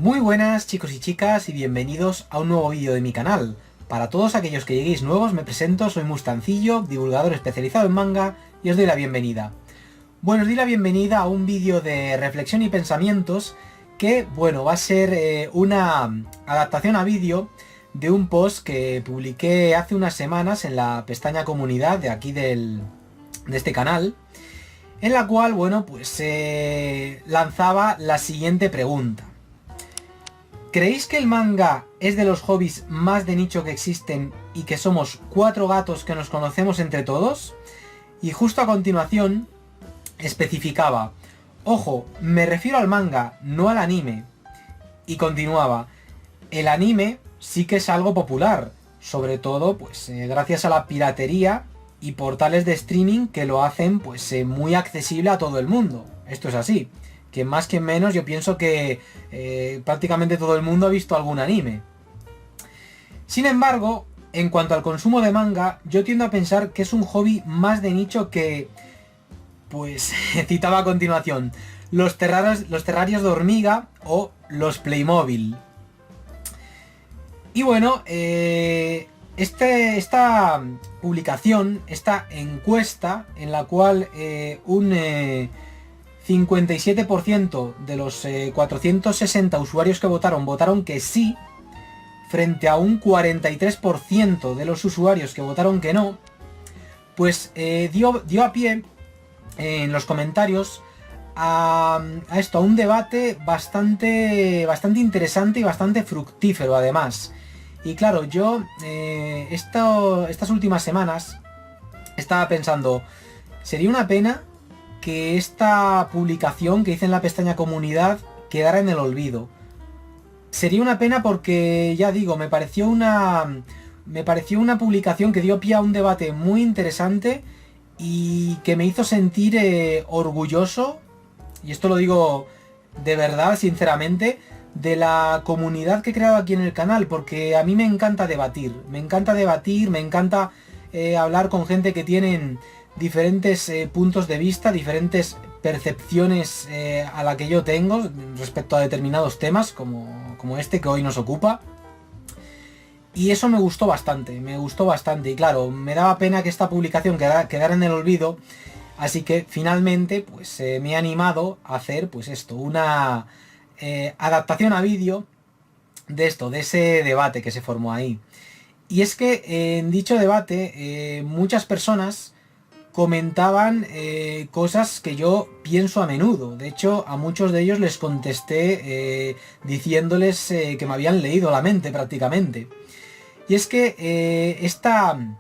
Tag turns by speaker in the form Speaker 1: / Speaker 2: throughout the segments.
Speaker 1: Muy buenas chicos y chicas y bienvenidos a un nuevo vídeo de mi canal. Para todos aquellos que lleguéis nuevos me presento, soy Mustancillo, divulgador especializado en manga y os doy la bienvenida. Bueno, os doy la bienvenida a un vídeo de reflexión y pensamientos que, bueno, va a ser una adaptación a vídeo de un post que publiqué hace unas semanas en la pestaña comunidad de aquí de este canal, en la cual, bueno, pues lanzaba la siguiente pregunta. ¿Creéis que el manga es de los hobbies más de nicho que existen y que somos 4 gatos que nos conocemos entre todos? Y justo a continuación especificaba, ojo, me refiero al manga, no al anime. Y continuaba, el anime sí que es algo popular, sobre todo pues gracias a la piratería y portales de streaming que lo hacen pues muy accesible a todo el mundo. Esto es así. Que más que menos yo pienso que prácticamente todo el mundo ha visto algún anime. Sin embargo, en cuanto al consumo de manga, yo tiendo a pensar que es un hobby más de nicho que, pues, citaba a continuación, los terrarios de hormiga o los Playmobil. Y bueno, esta publicación, esta encuesta en la cual un 57% de los 460 usuarios que votaron que sí, frente a un 43% de los usuarios que votaron que no, pues dio a pie en los comentarios a un debate bastante interesante y bastante fructífero además. Y claro, yo estas últimas semanas estaba pensando, sería una pena que esta publicación que hice en la pestaña comunidad quedara en el olvido. Sería una pena porque, ya digo, me pareció una publicación que dio pie a un debate muy interesante y que me hizo sentir orgulloso, y esto lo digo de verdad, sinceramente, de la comunidad que he creado aquí en el canal, porque a mí me encanta debatir, me encanta hablar con gente que tienen diferentes puntos de vista, diferentes percepciones a la que yo tengo respecto a determinados temas como este que hoy nos ocupa. Y eso me gustó bastante y claro, me daba pena que esta publicación quedara en el olvido, así que finalmente pues me he animado a hacer pues esto, una adaptación a vídeo de ese debate que se formó ahí. Y es que en dicho debate muchas personas comentaban cosas que yo pienso a menudo. De hecho, a muchos de ellos les contesté diciéndoles que me habían leído la mente prácticamente. Y es que esta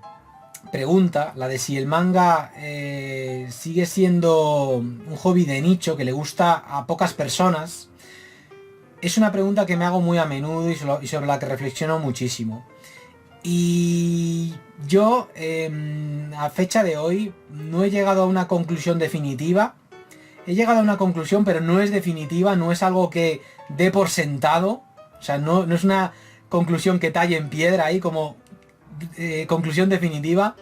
Speaker 1: pregunta, la de si el manga sigue siendo un hobby de nicho que le gusta a pocas personas, es una pregunta que me hago muy a menudo y sobre la que reflexiono muchísimo. Y yo, a fecha de hoy, no he llegado a una conclusión definitiva. He llegado a una conclusión, pero no es definitiva, no es algo que dé por sentado. O sea, no es una conclusión que talle en piedra ahí como conclusión definitiva.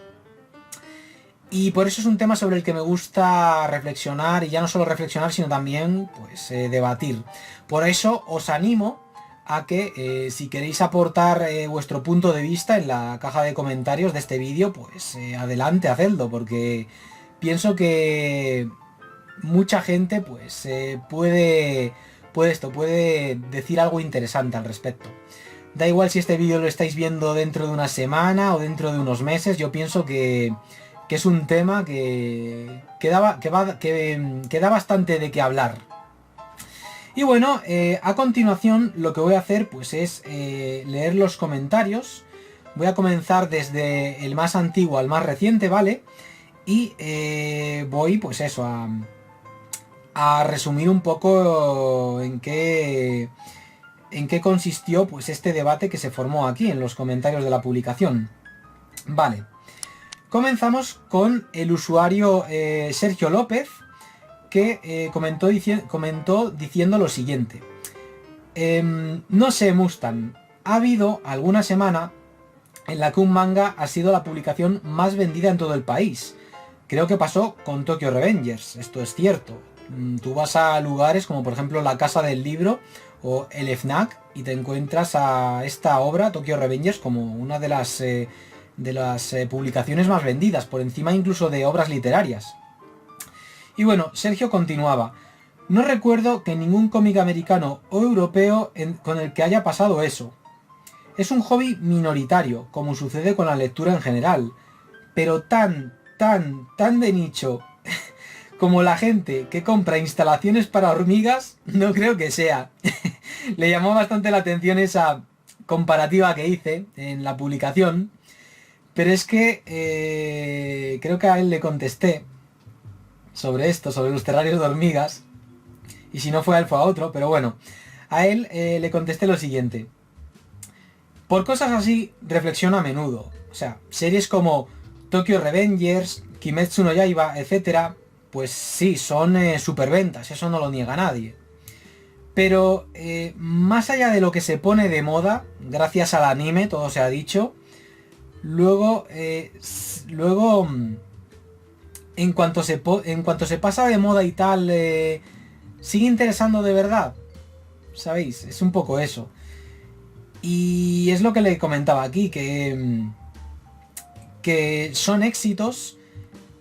Speaker 1: Y por eso es un tema sobre el que me gusta reflexionar, y ya no solo reflexionar, sino también pues debatir. Por eso os animo a que si queréis aportar vuestro punto de vista en la caja de comentarios de este vídeo, pues adelante, hacedlo, porque pienso que mucha gente pues puede decir algo interesante al respecto. Da igual si este vídeo lo estáis viendo dentro de una semana o dentro de unos meses, yo pienso que es un tema que da bastante de qué hablar. Y bueno, a continuación lo que voy a hacer pues es leer los comentarios. Voy a comenzar desde el más antiguo al más reciente, ¿vale? Y voy pues eso, a resumir un poco en qué consistió pues este debate que se formó aquí en los comentarios de la publicación. Vale. Comenzamos con el usuario Sergio López, que comentó diciendo lo siguiente. No sé, Mustang, ha habido alguna semana en la que un manga ha sido la publicación más vendida en todo el país. Creo que pasó con Tokyo Revengers, esto es cierto. Tú vas a lugares como por ejemplo la Casa del Libro o el FNAC y te encuentras a esta obra, Tokyo Revengers, como una de las publicaciones más vendidas, por encima incluso de obras literarias. Y bueno, Sergio continuaba. No recuerdo que ningún cómic americano o europeo con el que haya pasado eso. Es un hobby minoritario, como sucede con la lectura en general, pero tan de nicho como la gente que compra instalaciones para hormigas, no creo que sea. Le llamó bastante la atención esa comparativa que hice en la publicación, pero es que creo que a él le contesté sobre esto, sobre los terrarios de hormigas, y si no fue a él fue a otro, pero bueno, a él le contesté lo siguiente. Por cosas así reflexiono a menudo, o sea, series como Tokyo Revengers, Kimetsu no Yaiba, etcétera, pues sí, son superventas, eso no lo niega nadie. Pero más allá de lo que se pone de moda, gracias al anime, todo se ha dicho, luego en cuanto se pasa de moda y tal, sigue interesando de verdad, ¿sabéis? Es un poco eso. Y es lo que le comentaba aquí, que son éxitos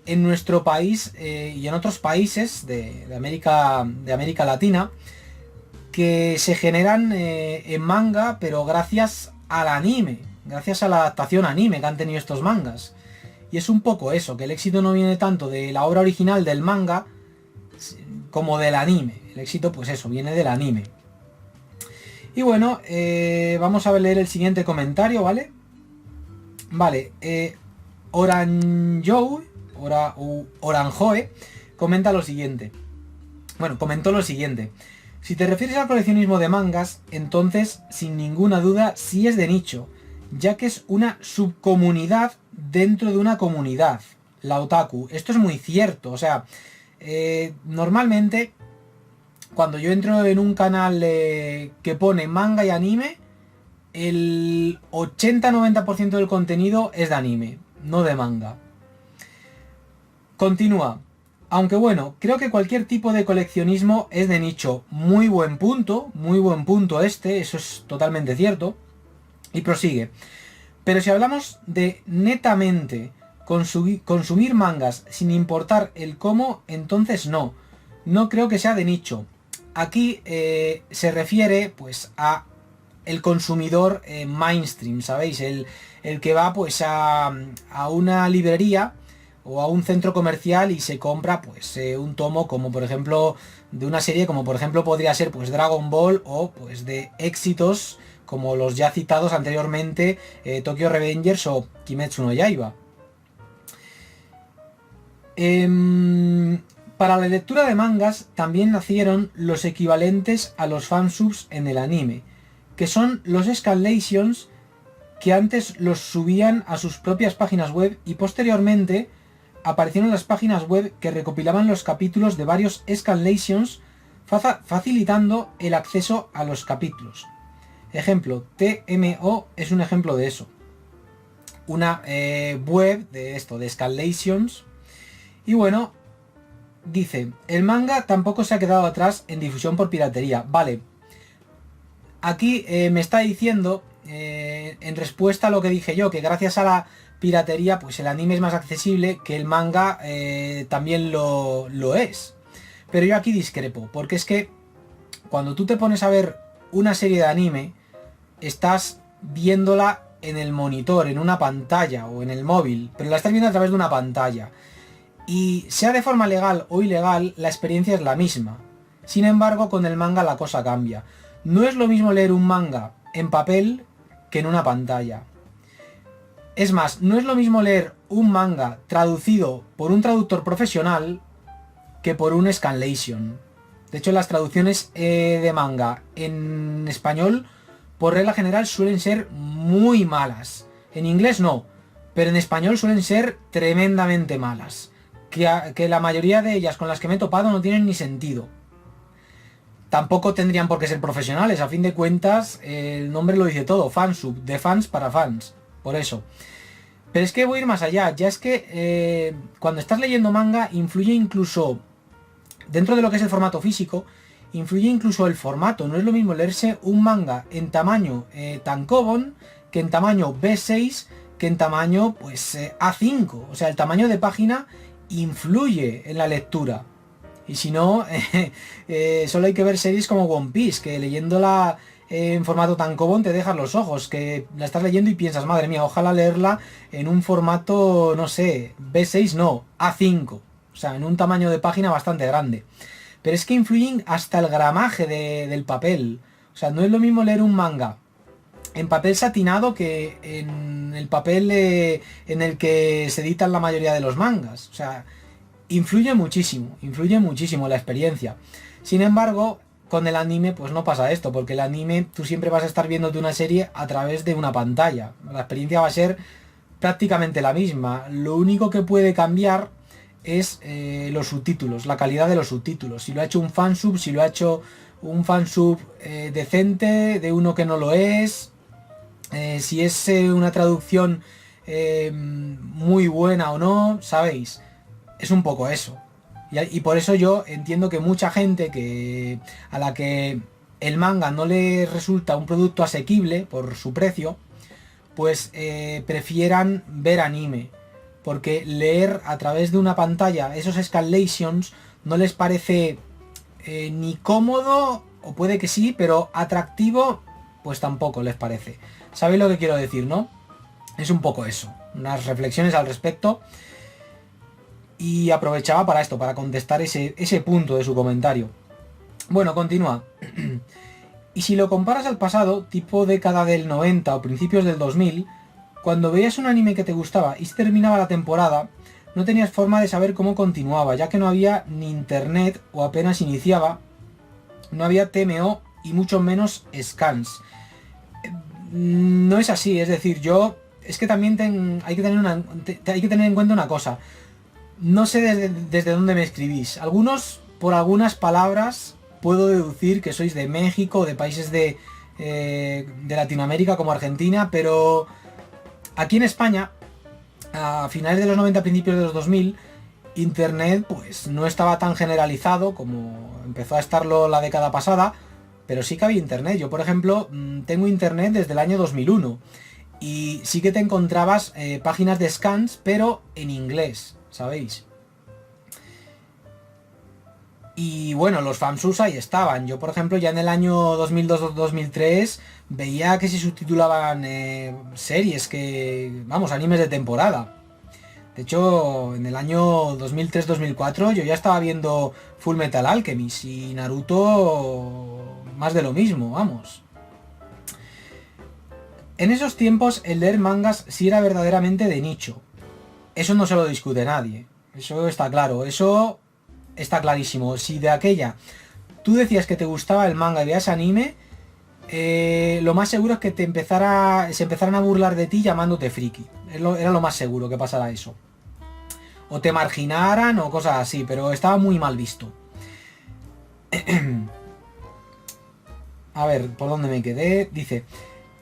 Speaker 1: en nuestro país y en otros países de América Latina que se generan en manga, pero gracias al anime, gracias a la adaptación anime que han tenido estos mangas. Y es un poco eso, que el éxito no viene tanto de la obra original del manga como del anime. El éxito, pues eso, viene del anime. Y bueno, vamos a leer el siguiente comentario, ¿vale? Vale, Oranjoe comenta lo siguiente. Bueno, comentó lo siguiente. Si te refieres al coleccionismo de mangas, entonces, sin ninguna duda, sí es de nicho, ya que es una subcomunidad dentro de una comunidad, la otaku. Esto es muy cierto, o sea, normalmente, cuando yo entro en un canal que pone manga y anime, el 80-90% del contenido es de anime, no de manga. Continúa. Aunque bueno, creo que cualquier tipo de coleccionismo es de nicho. Muy buen punto este, eso es totalmente cierto. Y prosigue. Pero si hablamos de netamente consumir mangas sin importar el cómo, entonces no. No creo que sea de nicho. Aquí se refiere pues a el consumidor mainstream, ¿sabéis? El que va pues a una librería o a un centro comercial y se compra pues un tomo como por ejemplo de una serie como por ejemplo podría ser pues Dragon Ball o pues de éxitos como los ya citados anteriormente Tokyo Revengers o Kimetsu no Yaiba. Para la lectura de mangas también nacieron los equivalentes a los fansubs en el anime, que son los scanlations, que antes los subían a sus propias páginas web y posteriormente aparecieron las páginas web que recopilaban los capítulos de varios scanlations, facilitando el acceso a los capítulos. Ejemplo, TMO es un ejemplo de eso. Una web de esto, de scanlations. Y bueno, dice, el manga tampoco se ha quedado atrás en difusión por piratería. Vale, aquí me está diciendo, en respuesta a lo que dije yo, que gracias a la piratería, pues el anime es más accesible, que el manga también lo es. Pero yo aquí discrepo, porque es que cuando tú te pones a ver una serie de anime, estás viéndola en el monitor, en una pantalla o en el móvil, pero la estás viendo a través de una pantalla. Y sea de forma legal o ilegal, la experiencia es la misma. Sin embargo, con el manga la cosa cambia. No es lo mismo leer un manga en papel que en una pantalla. Es más, no es lo mismo leer un manga traducido por un traductor profesional que por un scanlation. De hecho, las traducciones de manga en español, por regla general, suelen ser muy malas. En inglés no, pero en español suelen ser tremendamente malas. Que la mayoría de ellas con las que me he topado no tienen ni sentido. Tampoco tendrían por qué ser profesionales, a fin de cuentas el nombre lo dice todo, fansub, de fans para fans, por eso. Pero es que voy a ir más allá, ya es que cuando estás leyendo manga influye incluso Dentro de lo que es el formato físico, influye incluso el formato. No es lo mismo leerse un manga en tamaño tankobon que en tamaño B6 que en tamaño pues A5. O sea, el tamaño de página influye en la lectura. Y si no, solo hay que ver series como One Piece, que leyéndola en formato tankobon te dejas los ojos, que la estás leyendo y piensas, madre mía, ojalá leerla en un formato, no sé, B6 no, A5. O sea, en un tamaño de página bastante grande. Pero es que influyen hasta el gramaje del papel. O sea, no es lo mismo leer un manga en papel satinado que en el papel en el que se editan la mayoría de los mangas. O sea, influye muchísimo la experiencia. Sin embargo, con el anime pues no pasa esto, porque el anime tú siempre vas a estar viéndote una serie a través de una pantalla. La experiencia va a ser prácticamente la misma. Lo único que puede cambiar es los subtítulos, la calidad de los subtítulos. Si lo ha hecho un fansub, si lo ha hecho un fansub decente, de uno que no lo es, si es una traducción muy buena o no, ¿sabéis? Es un poco eso. Y por eso yo entiendo que mucha gente a la que el manga no le resulta un producto asequible por su precio, pues prefieran ver anime. Porque leer a través de una pantalla esos escalations no les parece ni cómodo, o puede que sí, pero atractivo, pues tampoco les parece. ¿Sabéis lo que quiero decir, no? Es un poco eso. Unas reflexiones al respecto. Y aprovechaba para esto, para contestar ese punto de su comentario. Bueno, continúa. Y si lo comparas al pasado, tipo década del 90 o principios del 2000, cuando veías un anime que te gustaba y se terminaba la temporada, no tenías forma de saber cómo continuaba, ya que no había ni internet o apenas iniciaba, no había TMO y mucho menos scans. No es así, es decir, es que también hay que tener en cuenta una cosa. No sé desde dónde me escribís. Por algunas palabras, puedo deducir que sois de México o de países de Latinoamérica como Argentina, pero aquí en España, a finales de los 90, principios de los 2000, Internet pues no estaba tan generalizado como empezó a estarlo la década pasada, pero sí que había Internet. Yo, por ejemplo, tengo Internet desde el año 2001 y sí que te encontrabas páginas de scans, pero en inglés, ¿sabéis? Y bueno, los fansubs ahí estaban. Yo, por ejemplo, ya en el año 2002-2003 veía que se subtitulaban series animes de temporada. De hecho, en el año 2003-2004 yo ya estaba viendo Full Metal Alchemist y Naruto más de lo mismo, vamos. En esos tiempos el leer mangas sí era verdaderamente de nicho. Eso no se lo discute nadie. Eso está claro, eso está clarísimo. Si de aquella tú decías que te gustaba el manga y veías anime, lo más seguro es que se empezaran a burlar de ti llamándote friki. Era lo más seguro que pasara eso. O te marginaran o cosas así, pero estaba muy mal visto. A ver, ¿por dónde me quedé? Dice: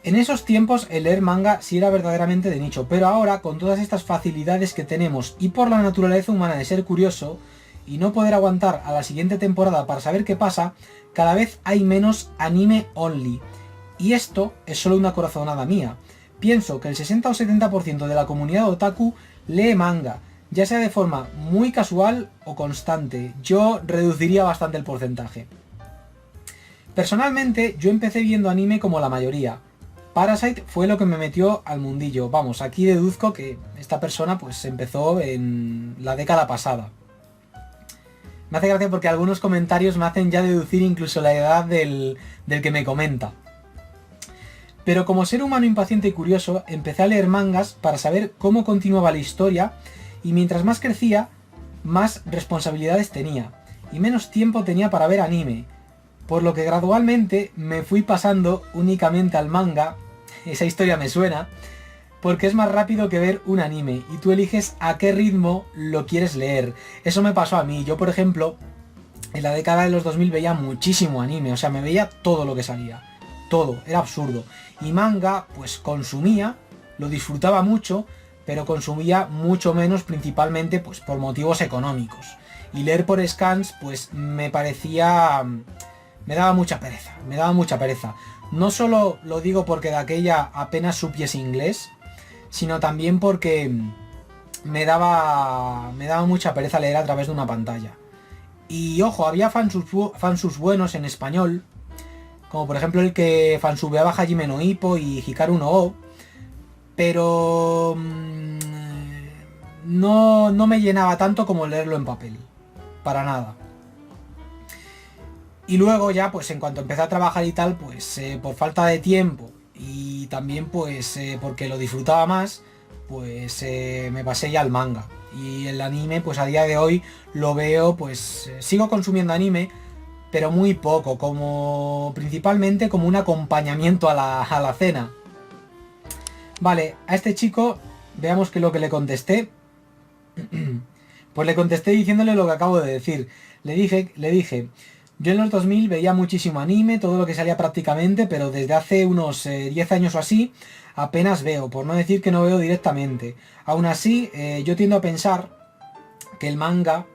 Speaker 1: en esos tiempos el leer manga sí era verdaderamente de nicho, pero ahora con todas estas facilidades que tenemos y por la naturaleza humana de ser curioso y no poder aguantar a la siguiente temporada para saber qué pasa, cada vez hay menos anime only. Y esto es solo una corazonada mía. Pienso que el 60 o 70% de la comunidad otaku lee manga, ya sea de forma muy casual o constante. Yo reduciría bastante el porcentaje. Personalmente, yo empecé viendo anime como la mayoría. Parasite fue lo que me metió al mundillo. Vamos, aquí deduzco que esta persona pues empezó en la década pasada. Me hace gracia porque algunos comentarios me hacen ya deducir incluso la edad del que me comenta. Pero como ser humano impaciente y curioso, empecé a leer mangas para saber cómo continuaba la historia, y mientras más crecía, más responsabilidades tenía, y menos tiempo tenía para ver anime. Por lo que gradualmente me fui pasando únicamente al manga. Esa historia me suena, porque es más rápido que ver un anime y tú eliges a qué ritmo lo quieres leer. Eso me pasó a mí. Yo, por ejemplo, en la década de los 2000 veía muchísimo anime, o sea, me veía todo lo que salía. Todo, era absurdo. Y manga, pues consumía, lo disfrutaba mucho, pero consumía mucho menos, principalmente pues por motivos económicos. y leer por scans pues me parecía... me daba mucha pereza. No solo lo digo porque de aquella apenas supiese inglés, sino también porque me daba mucha pereza leer a través de una pantalla. Y ojo, había fansus buenos en español, como por ejemplo el que fansubeaba Hajime no Ippo y Hikaru no O, pero no me llenaba tanto como leerlo en papel, para nada. Y luego ya, pues en cuanto empecé a trabajar y tal, pues por falta de tiempo y también pues porque lo disfrutaba más, pues me pasé ya al manga. Y el anime, pues a día de hoy lo veo, pues sigo consumiendo anime, pero muy poco, como principalmente como un acompañamiento a la cena. Vale, a este chico, veamos qué es lo que le contesté. Pues le contesté diciéndole lo que acabo de decir. Le dije, yo en los 2000 veía muchísimo anime, todo lo que salía prácticamente, pero desde hace unos 10 años o así, apenas veo, por no decir que no veo directamente. Aún así, yo tiendo a pensar que el manga,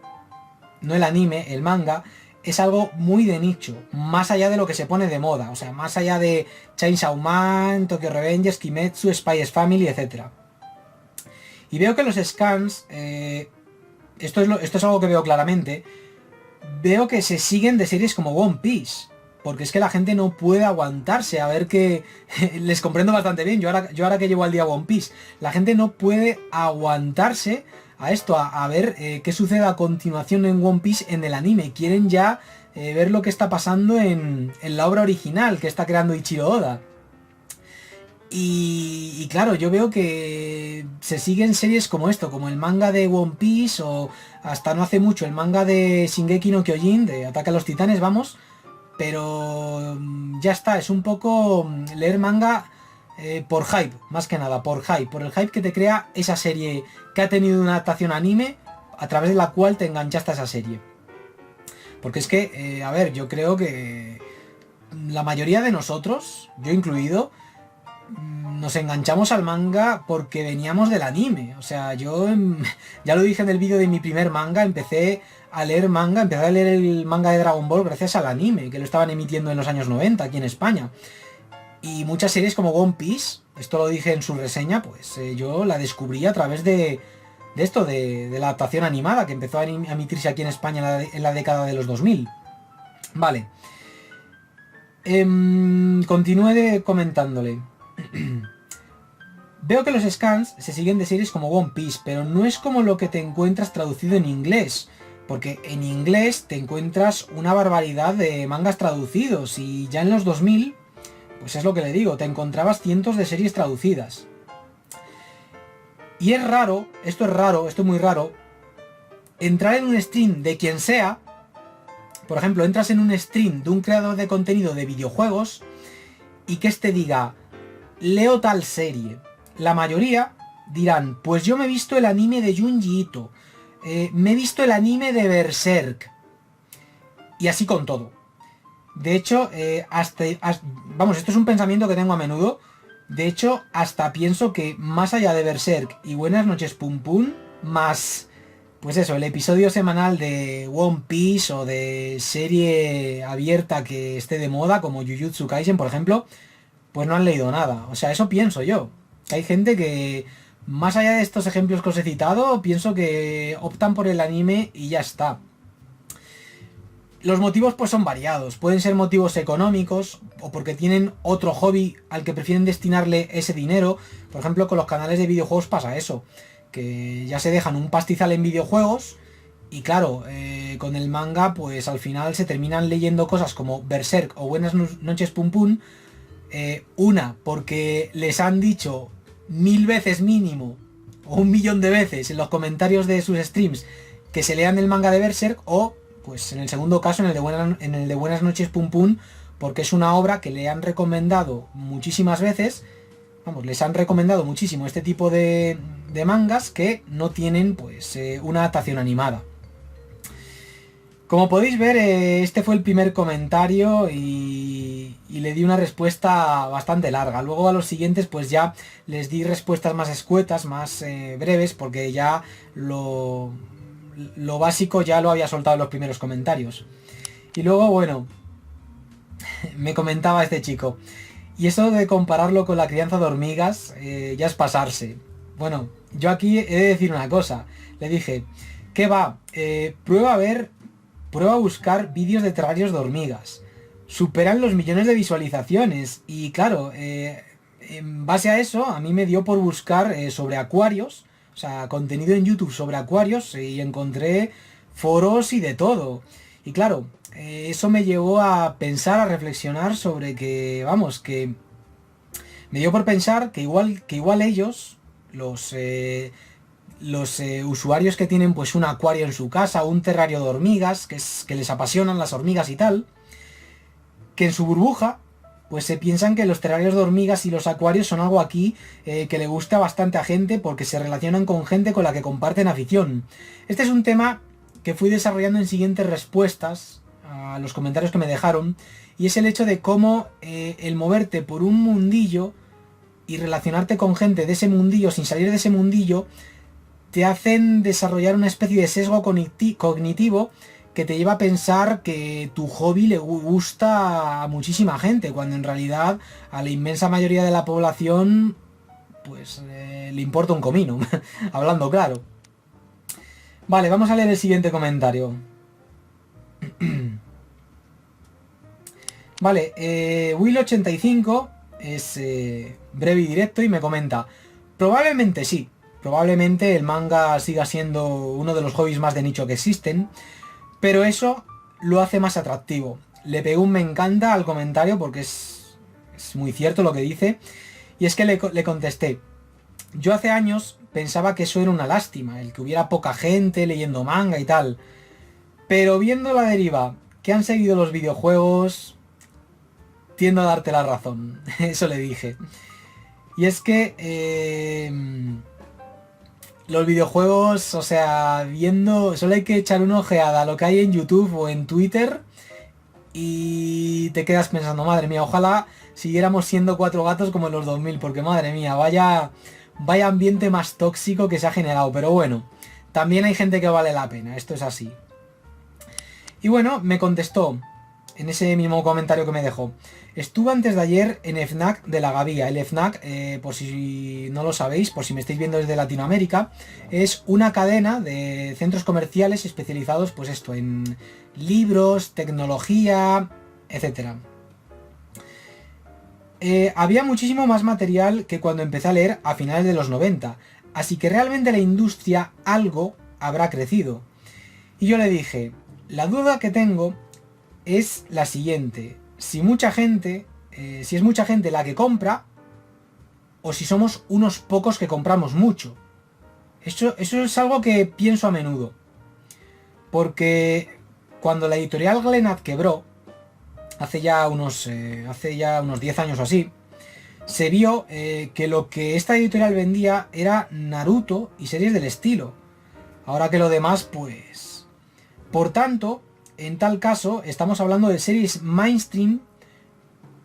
Speaker 1: no el anime, el manga, es algo muy de nicho, más allá de lo que se pone de moda, o sea, más allá de Chainsaw Man, Tokyo Revengers, Kimetsu, Spy X Family, etc. Y veo que los scans, esto es algo que veo claramente, veo que se siguen de series como One Piece. Porque es que la gente no puede aguantarse a ver que... les comprendo bastante bien, yo ahora que llevo al día One Piece. La gente no puede aguantarse a esto, a ver qué sucede a continuación en One Piece en el anime. Quieren ya ver lo que está pasando en la obra original que está creando Ichiro Oda. Y claro, yo veo que se siguen series como esto, como el manga de One Piece o hasta no hace mucho el manga de Shingeki no Kyojin, de Ataque a los Titanes, vamos. Pero ya está, es un poco leer manga por hype, más que nada, por hype, por el hype que te crea esa serie que ha tenido una adaptación anime a través de la cual te enganchaste a esa serie. Porque es que, a ver, yo creo que la mayoría de nosotros, yo incluido, nos enganchamos al manga porque veníamos del anime. O sea, yo ya lo dije en el vídeo de mi primer manga, empecé a leer el manga de Dragon Ball gracias al anime, que lo estaban emitiendo en los años 90 aquí en España. Y muchas series como One Piece, esto lo dije en su reseña, pues yo la descubrí a través de la adaptación animada que empezó a emitirse aquí en España en la década de los 2000. Vale. Continúe comentándole. Veo que los scans se siguen de series como One Piece, pero no es como lo que te encuentras traducido en inglés, porque en inglés te encuentras una barbaridad de mangas traducidos y ya en los 2000, pues es lo que le digo, te encontrabas cientos de series traducidas. Y es raro, esto es muy raro, entrar en un stream de quien sea, por ejemplo, entras en un stream de un creador de contenido de videojuegos y que este diga, leo tal serie. La mayoría dirán, pues yo me he visto el anime de Junji Ito, me he visto el anime de Berserk. Y así con todo. De hecho, vamos, esto es un pensamiento que tengo a menudo. De hecho, hasta pienso que más allá de Berserk y Buenas noches Pum Pum, más, pues eso, el episodio semanal de One Piece o de serie abierta que esté de moda, como Jujutsu Kaisen, por ejemplo, pues no han leído nada. O sea, eso pienso yo. Hay gente que, más allá de estos ejemplos que os he citado, pienso que optan por el anime y ya está. Los motivos pues son variados. Pueden ser motivos económicos o porque tienen otro hobby al que prefieren destinarle ese dinero. Por ejemplo, con los canales de videojuegos pasa eso. Que ya se dejan un pastizal en videojuegos y claro, con el manga pues al final se terminan leyendo cosas como Berserk o Buenas noches Pum Pum. Una, porque les han dicho 1000 veces mínimo o 1.000.000 de veces en los comentarios de sus streams que se lean el manga de Berserk, o pues en el segundo caso en el de Buenas noches Pum Pum, porque es una obra que le han recomendado muchísimas veces, vamos, les han recomendado muchísimo este tipo de mangas que no tienen pues una adaptación animada. Como podéis ver, este fue el primer comentario y le di una respuesta bastante larga. Luego a los siguientes pues ya les di respuestas más escuetas, más breves, porque ya lo lo básico ya lo había soltado en los primeros comentarios. Y luego, bueno, me comentaba este chico, y eso de compararlo con la crianza de hormigas, ya es pasarse. Bueno, yo aquí he de decir una cosa. Le dije, ¿qué va? Prueba a buscar vídeos de terrarios de hormigas. Superan los millones de visualizaciones. Y claro, en base a eso, a mí me dio por buscar sobre acuarios. O sea, contenido en YouTube sobre acuarios. Y encontré foros y de todo. Y claro, eso me llevó a pensar, a reflexionar sobre que, vamos, que me dio por pensar que igual ellos, los usuarios que tienen pues un acuario en su casa, un terrario de hormigas, que les apasionan las hormigas y tal, que en su burbuja pues se piensan que los terrarios de hormigas y los acuarios son algo aquí que le gusta bastante a gente porque se relacionan con gente con la que comparten afición. Este es un tema que fui desarrollando en siguientes respuestas a los comentarios que me dejaron, y es el hecho de cómo el moverte por un mundillo y relacionarte con gente de ese mundillo sin salir de ese mundillo te hacen desarrollar una especie de sesgo cognitivo que te lleva a pensar que tu hobby le gusta a muchísima gente, cuando en realidad a la inmensa mayoría de la población pues le importa un comino, hablando claro. Vale, vamos a leer el siguiente comentario. Vale, Will85 es breve y directo y me comenta: probablemente sí, probablemente el manga siga siendo uno de los hobbies más de nicho que existen, pero eso lo hace más atractivo. Le pego un me encanta al comentario porque es muy cierto lo que dice, y es que le contesté: yo hace años pensaba que eso era una lástima, el que hubiera poca gente leyendo manga y tal, pero viendo la deriva que han seguido los videojuegos, tiendo a darte la razón. Eso le dije. Y es que los videojuegos, o sea, solo hay que echar una ojeada a lo que hay en YouTube o en Twitter y te quedas pensando, madre mía, ojalá siguiéramos siendo cuatro gatos como en los 2000, porque madre mía, vaya ambiente más tóxico que se ha generado. Pero bueno, también hay gente que vale la pena, esto es así. Y bueno, me contestó en ese mismo comentario que me dejó: estuve antes de ayer en FNAC de la Gavia. El FNAC, por si no lo sabéis, por si me estáis viendo desde Latinoamérica, es una cadena de centros comerciales especializados, pues esto, en libros, tecnología, etcétera. Había muchísimo más material que cuando empecé a leer a finales de los 90, así que realmente la industria algo habrá crecido. Y yo le dije, la duda que tengo es la siguiente: si es mucha gente la que compra, o si somos unos pocos que compramos mucho. Eso es algo que pienso a menudo, porque cuando la editorial Glenad quebró, hace ya unos 10 años o así, se vio que lo que esta editorial vendía era Naruto y series del estilo. Ahora que lo demás, pues... Por tanto, en tal caso, estamos hablando de series mainstream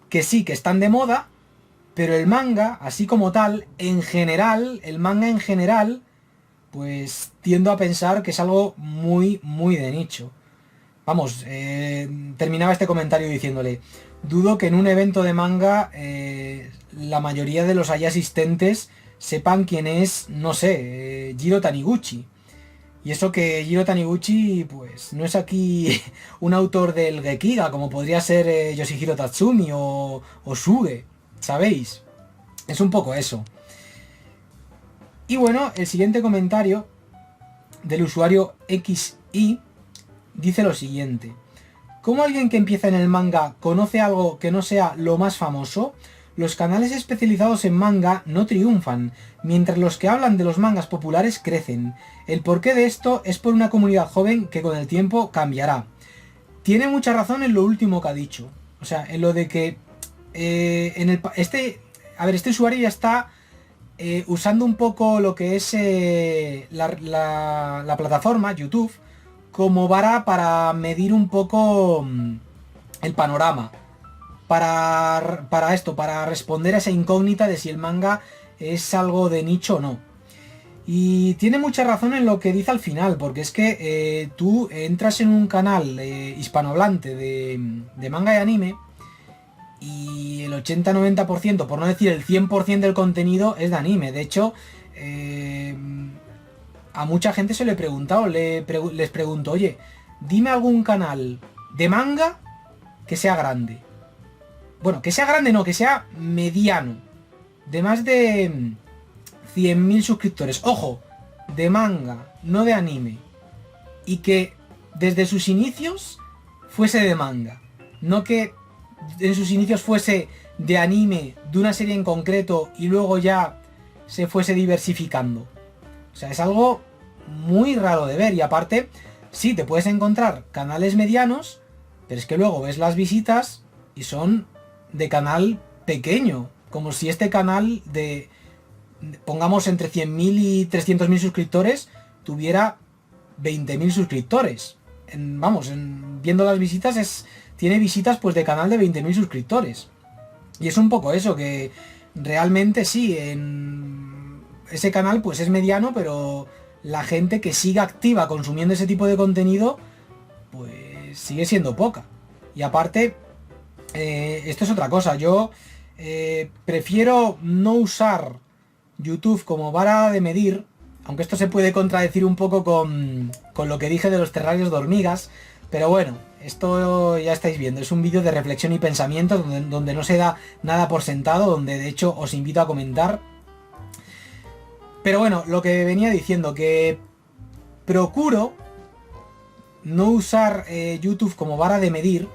Speaker 1: que sí, que están de moda, pero el manga, así como tal, en general, el manga en general, pues tiendo a pensar que es algo muy, muy de nicho. Vamos, terminaba este comentario diciéndole: dudo que en un evento de manga la mayoría de los allí asistentes sepan quién es, no sé, Jiro Taniguchi. Y eso que Jiro Taniguchi, pues, no es aquí un autor del Gekiga, como podría ser Yoshihiro Tatsumi o Suge, ¿sabéis? Es un poco eso. Y bueno, el siguiente comentario del usuario XI dice lo siguiente: ¿cómo alguien que empieza en el manga conoce algo que no sea lo más famoso? Los canales especializados en manga no triunfan, mientras los que hablan de los mangas populares crecen. El porqué de esto es por una comunidad joven que con el tiempo cambiará. Tiene mucha razón en lo último que ha dicho. O sea, en lo de que este usuario ya está usando un poco lo que es la plataforma YouTube como vara para medir un poco el panorama. Para responder a esa incógnita de si el manga es algo de nicho o no. Y tiene mucha razón en lo que dice al final, porque es que tú entras en un canal hispanohablante de manga y anime y el 80-90%, por no decir el 100% del contenido es de anime. De hecho, a mucha gente se lo he preguntado, les pregunto, oye, dime algún canal de manga que sea grande. Bueno, que sea grande no, que sea mediano. De más de 100.000 suscriptores. Ojo, de manga, no de anime. Y que desde sus inicios fuese de manga. No que en sus inicios fuese de anime, de una serie en concreto, y luego ya se fuese diversificando. O sea, es algo muy raro de ver. Y aparte, sí, te puedes encontrar canales medianos, pero es que luego ves las visitas y son de canal pequeño. Como si este canal de, pongamos, entre 100.000 y 300.000 suscriptores, tuviera 20.000 suscriptores. Viendo las visitas, tiene visitas pues de canal de 20.000 suscriptores. Y es un poco eso, que realmente sí, en ese canal pues es mediano, pero la gente que siga activa consumiendo ese tipo de contenido, pues sigue siendo poca. Y aparte, esto es otra cosa, yo prefiero no usar YouTube como vara de medir, aunque esto se puede contradecir un poco con lo que dije de los terrarios de hormigas, pero bueno, esto ya estáis viendo, es un vídeo de reflexión y pensamiento donde no se da nada por sentado, donde de hecho os invito a comentar. Pero bueno, lo que venía diciendo, que procuro no usar YouTube como vara de medir,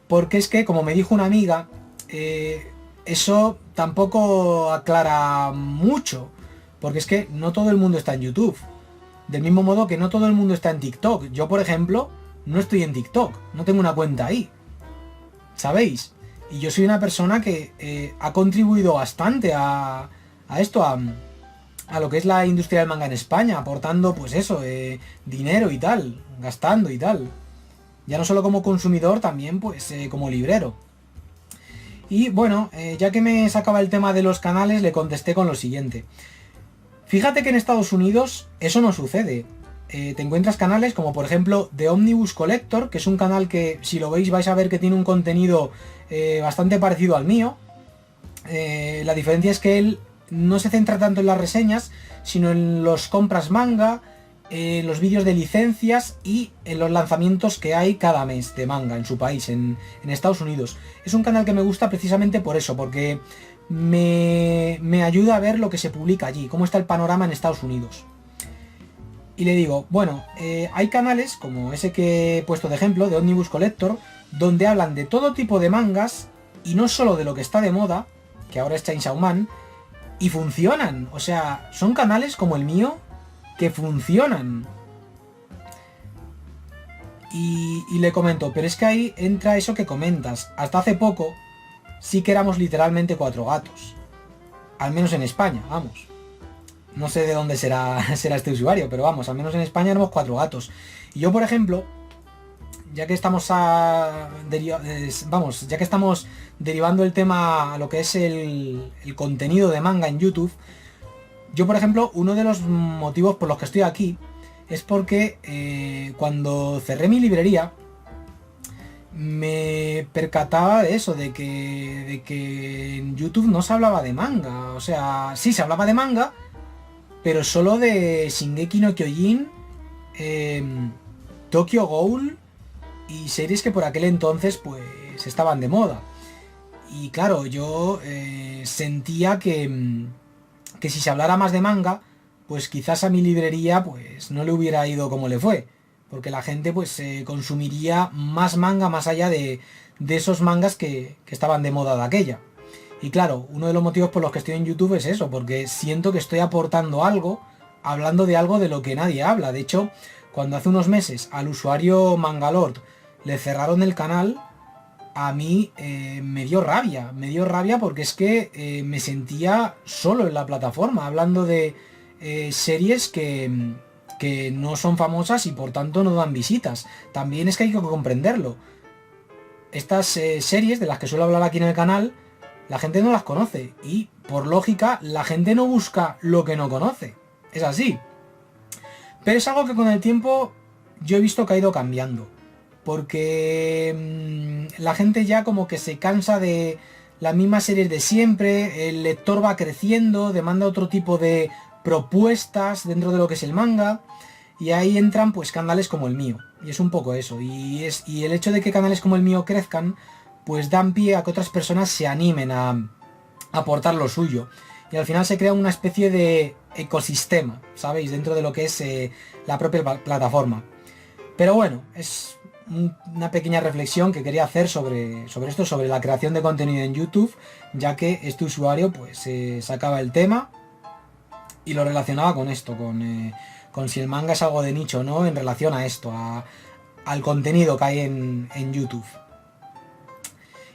Speaker 1: porque es que, como me dijo una amiga, eso tampoco aclara mucho, porque es que no todo el mundo está en YouTube. Del mismo modo que no todo el mundo está en TikTok. Yo, por ejemplo, no estoy en TikTok, no tengo una cuenta ahí, ¿sabéis? Y yo soy una persona que ha contribuido bastante a esto, a lo que es la industria del manga en España, aportando pues eso, dinero y tal, gastando y tal. Ya no solo como consumidor, también pues como librero. Y bueno, ya que me sacaba el tema de los canales, le contesté con lo siguiente. Fíjate que en Estados Unidos eso no sucede. Te encuentras canales como por ejemplo The Omnibus Collector, que es un canal que si lo veis vais a ver que tiene un contenido bastante parecido al mío. La diferencia es que él no se centra tanto en las reseñas, sino en los compras manga, en los vídeos de licencias y en los lanzamientos que hay cada mes de manga en su país, en Estados Unidos. Es un canal que me gusta precisamente por eso, porque me ayuda a ver lo que se publica allí, cómo está el panorama en Estados Unidos. Y le digo, bueno, hay canales como ese que he puesto de ejemplo, de Omnibus Collector, donde hablan de todo tipo de mangas y no solo de lo que está de moda, que ahora es Chainsaw Man, y funcionan. O sea, son canales como el mío que funcionan. Y le comento, pero es que ahí entra eso que comentas. Hasta hace poco sí que éramos literalmente 4 gatos. Al menos en España, vamos. No sé de dónde será este usuario, pero vamos, al menos en España éramos 4 gatos. Y yo, por ejemplo, ya que estamos ya que estamos derivando el tema a lo que es el contenido de manga en YouTube, yo, por ejemplo, uno de los motivos por los que estoy aquí es porque cuando cerré mi librería me percataba de eso, de que en YouTube no se hablaba de manga. O sea, sí se hablaba de manga, pero solo de Shingeki no Kyojin, Tokyo Ghoul y series que por aquel entonces pues estaban de moda. Y claro, yo sentía que si se hablara más de manga, pues quizás a mi librería pues no le hubiera ido como le fue, porque la gente pues consumiría más manga más allá de esos mangas que estaban de moda de aquella. Y claro, uno de los motivos por los que estoy en YouTube es eso, porque siento que estoy aportando algo, hablando de algo de lo que nadie habla. De hecho, cuando hace unos meses al usuario Mangalord le cerraron el canal, a mí me dio rabia porque es que me sentía solo en la plataforma, hablando de series que no son famosas y por tanto no dan visitas. También es que hay que comprenderlo. Estas series de las que suelo hablar aquí en el canal, la gente no las conoce y por lógica la gente no busca lo que no conoce. es así. Pero es algo que con el tiempo yo he visto que ha ido cambiando. Porque la gente ya como que se cansa de las mismas series de siempre, el lector va creciendo, demanda otro tipo de propuestas dentro de lo que es el manga. Y ahí entran pues canales como el mío. Y es un poco eso. Y el hecho de que canales como el mío crezcan, pues dan pie a que otras personas se animen a aportar lo suyo. Y al final se crea una especie de ecosistema, ¿sabéis? Dentro de lo que es la propia plataforma. Pero bueno, es una pequeña reflexión que quería hacer sobre esto, sobre la creación de contenido en YouTube, ya que este usuario pues sacaba el tema y lo relacionaba con esto, con si el manga es algo de nicho o no en relación a esto, al contenido que hay en YouTube.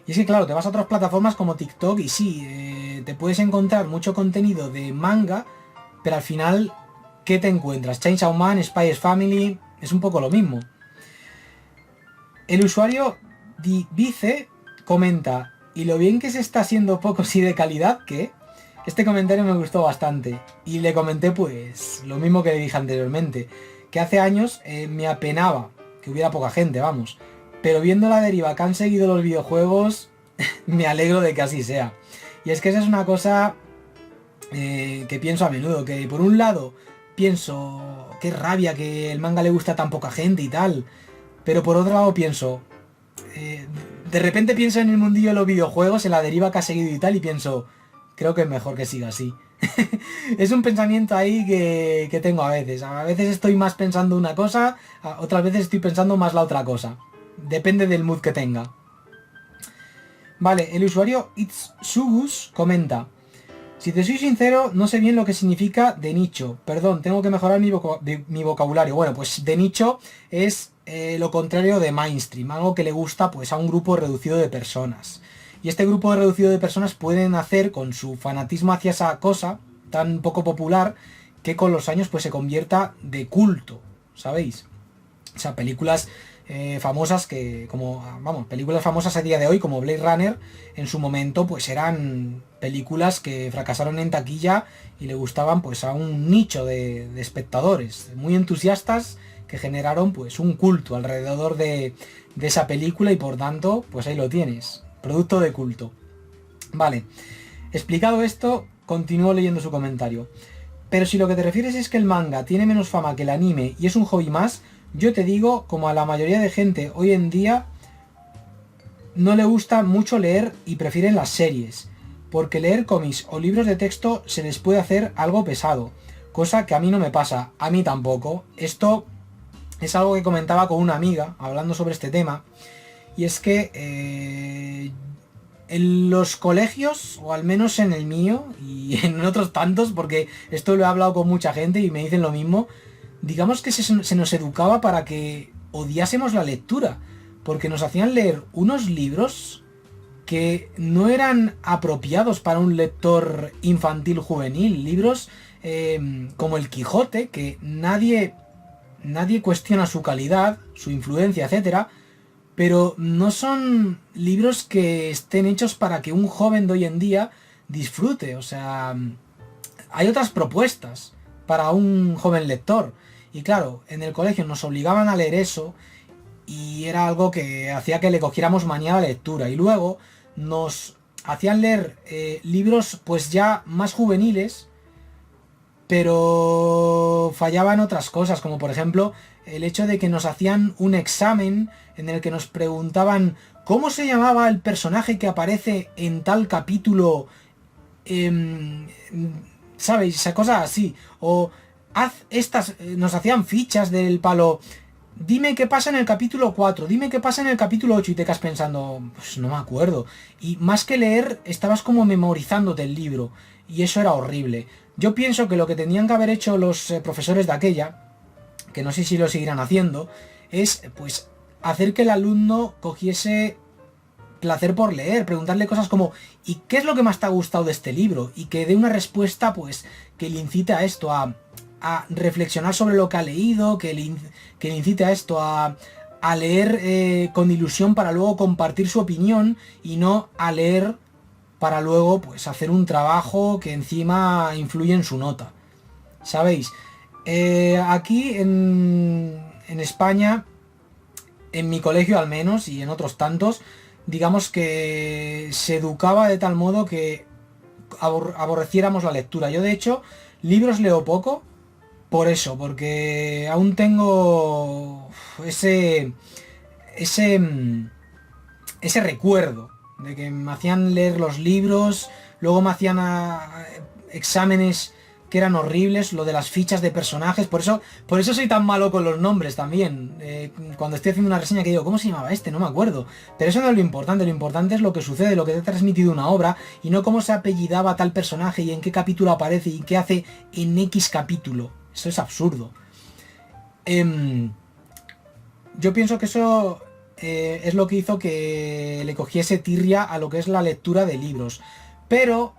Speaker 1: Y es que claro, te vas a otras plataformas como TikTok y sí, te puedes encontrar mucho contenido de manga, pero al final, ¿qué te encuentras? Chainsaw Man, Spy X Family, es un poco lo mismo. El usuario Dice comenta, y lo bien que se está haciendo poco sí de calidad, que este comentario me gustó bastante. Y le comenté pues lo mismo que le dije anteriormente, que hace años me apenaba que hubiera poca gente, vamos. Pero viendo la deriva que han seguido los videojuegos, me alegro de que así sea. Y es que esa es una cosa que pienso a menudo, que por un lado pienso, qué rabia que el manga le gusta a tan poca gente y tal. Pero por otro lado pienso, de repente pienso en el mundillo de los videojuegos, en la deriva que ha seguido y tal, y pienso, creo que es mejor que siga así. Es un pensamiento ahí que tengo a veces. A veces estoy más pensando una cosa, otras veces estoy pensando más la otra cosa. Depende del mood que tenga. Vale, el usuario Itsugus comenta, si te soy sincero, no sé bien lo que significa de nicho. Perdón, tengo que mejorar mi vocabulario. Bueno, pues de nicho es lo contrario de mainstream, algo que le gusta pues a un grupo reducido de personas. Y este grupo reducido de personas pueden hacer con su fanatismo hacia esa cosa tan poco popular que con los años pues se convierta de culto, ¿sabéis? O sea, películas famosas que, como, vamos, películas famosas a día de hoy como Blade Runner, en su momento pues eran películas que fracasaron en taquilla y le gustaban pues a un nicho de espectadores muy entusiastas que generaron pues un culto alrededor de esa película y por tanto pues ahí lo tienes, producto de culto. Vale, explicado esto, continúo leyendo su comentario. Pero si lo que te refieres es que el manga tiene menos fama que el anime y es un hobby más, yo te digo, como a la mayoría de gente hoy en día, no le gusta mucho leer y prefieren las series, porque leer cómics o libros de texto se les puede hacer algo pesado, cosa que a mí no me pasa, a mí tampoco. Esto es algo que comentaba con una amiga, hablando sobre este tema, y es que en los colegios, o al menos en el mío, y en otros tantos, porque esto lo he hablado con mucha gente y me dicen lo mismo, digamos que se nos educaba para que odiásemos la lectura, porque nos hacían leer unos libros que no eran apropiados para un lector infantil juvenil, libros como el Quijote, que nadie cuestiona su calidad, su influencia, etcétera, pero no son libros que estén hechos para que un joven de hoy en día disfrute. O sea, hay otras propuestas para un joven lector. Y claro, en el colegio nos obligaban a leer eso y era algo que hacía que le cogiéramos manía a la lectura. Y luego nos hacían leer libros pues ya más juveniles, pero fallaban otras cosas, como por ejemplo el hecho de que nos hacían un examen en el que nos preguntaban cómo se llamaba el personaje que aparece en tal capítulo, ¿sabéis? Esa cosa así. O haz estas, nos hacían fichas del palo, dime qué pasa en el capítulo 4, dime qué pasa en el capítulo 8 y te quedas pensando, pues no me acuerdo. Y más que leer, estabas como memorizándote el libro y eso era horrible. Yo pienso que lo que tenían que haber hecho los profesores de aquella, que no sé si lo seguirán haciendo, es pues hacer que el alumno cogiese placer por leer, preguntarle cosas como ¿y qué es lo que más te ha gustado de este libro? Y que dé una respuesta pues que le incite a esto, a reflexionar sobre lo que ha leído, que le incite a esto, a leer con ilusión para luego compartir su opinión y no a leer para luego pues hacer un trabajo que encima influye en su nota. ¿sabéis? Aquí en España, en mi colegio al menos, y en otros tantos, digamos que se educaba de tal modo que aborreciéramos la lectura. Yo de hecho, libros leo poco, por eso, porque aún tengo ese, ese recuerdo de que me hacían leer los libros, luego me hacían exámenes que eran horribles, lo de las fichas de personajes, por eso soy tan malo con los nombres también. Cuando estoy haciendo una reseña que digo, ¿cómo se llamaba este? No me acuerdo. Pero eso no es lo importante es lo que sucede, lo que te ha transmitido una obra, y no cómo se apellidaba tal personaje y en qué capítulo aparece y qué hace en X capítulo. Eso es absurdo. Yo pienso que eso es lo que hizo que le cogiese tirria a lo que es la lectura de libros. Pero,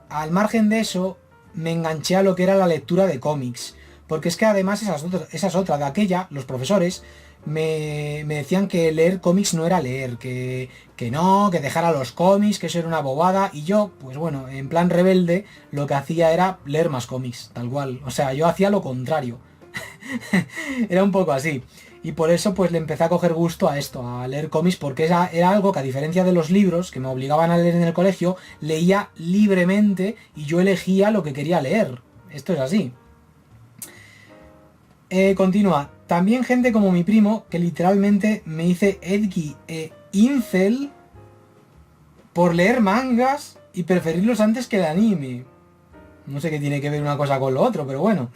Speaker 1: al margen de eso, me enganché a lo que era la lectura de cómics. Porque es que además esa es otra. De aquella, los profesores me decían que leer cómics no era leer, que no, que dejara los cómics, que eso era una bobada. Y yo, pues bueno, en plan rebelde, lo que hacía era leer más cómics, tal cual. O sea, yo hacía lo contrario. Era un poco así. Y por eso pues le empecé a coger gusto a esto, a leer cómics, porque era algo que, a diferencia de los libros que me obligaban a leer en el colegio, leía libremente y yo elegía lo que quería leer. Esto es así. Continúa. También gente como mi primo, que literalmente me dice Edgy Incel por leer mangas y preferirlos antes que el anime. No sé qué tiene que ver una cosa con lo otro, pero bueno.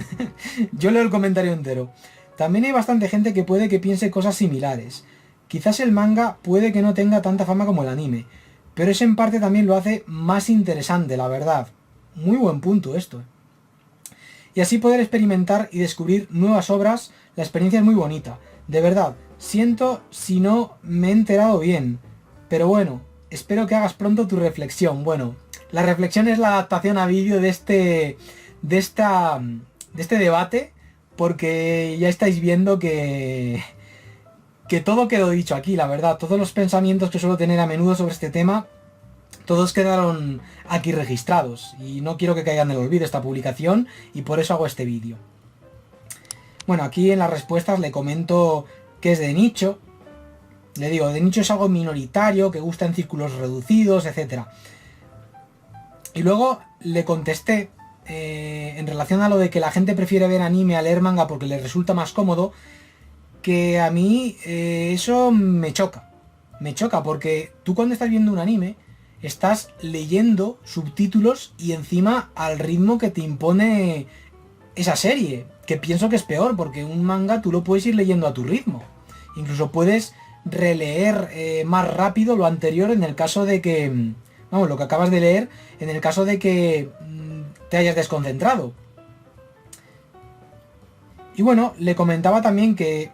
Speaker 1: Yo leo el comentario entero. También hay bastante gente que puede que piense cosas similares. Quizás el manga puede que no tenga tanta fama como el anime, pero eso en parte también lo hace más interesante, la verdad. Muy buen punto esto. Y así poder experimentar y descubrir nuevas obras, la experiencia es muy bonita. De verdad, siento si no me he enterado bien. Pero bueno, espero que hagas pronto tu reflexión. Bueno, la reflexión es la adaptación a vídeo de este debate, porque ya estáis viendo que todo quedó dicho aquí, la verdad. Todos los pensamientos que suelo tener a menudo sobre este tema, todos quedaron aquí registrados. Y no quiero que caigan en el olvido esta publicación, y por eso hago este vídeo. Bueno, aquí en las respuestas le comento que es de nicho. Le digo, de nicho es algo minoritario, que gusta en círculos reducidos, etc. Y luego le contesté, en relación a lo de que la gente prefiere ver anime a leer manga porque le resulta más cómodo, que a mí eso me choca. Me choca porque tú, cuando estás viendo un anime, estás leyendo subtítulos y encima al ritmo que te impone esa serie, que pienso que es peor, porque un manga tú lo puedes ir leyendo a tu ritmo. Incluso puedes releer más rápido lo anterior en el caso de que, vamos, lo que acabas de leer, en el caso de que te hayas desconcentrado. Y bueno, le comentaba también que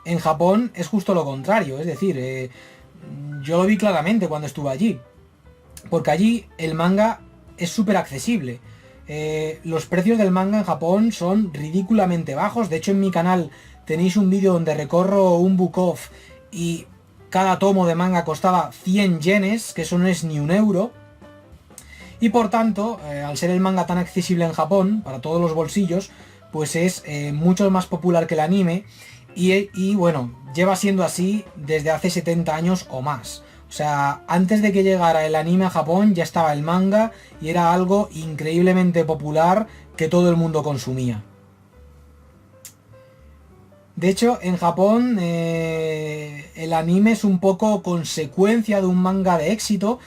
Speaker 1: en Japón es justo lo contrario, es decir, yo lo vi claramente cuando estuve allí, porque allí el manga es súper accesible. Los precios del manga en Japón son ridículamente bajos. De hecho, en mi canal tenéis un vídeo donde recorro un book off y cada tomo de manga costaba 100 yenes, que eso no es ni un euro. Y por tanto, al ser el manga tan accesible en Japón, para todos los bolsillos, pues es mucho más popular que el anime. Y bueno, lleva siendo así desde hace 70 años o más. O sea, antes de que llegara el anime a Japón ya estaba el manga y era algo increíblemente popular que todo el mundo consumía. De hecho, en Japón el anime es un poco consecuencia de un manga de éxito,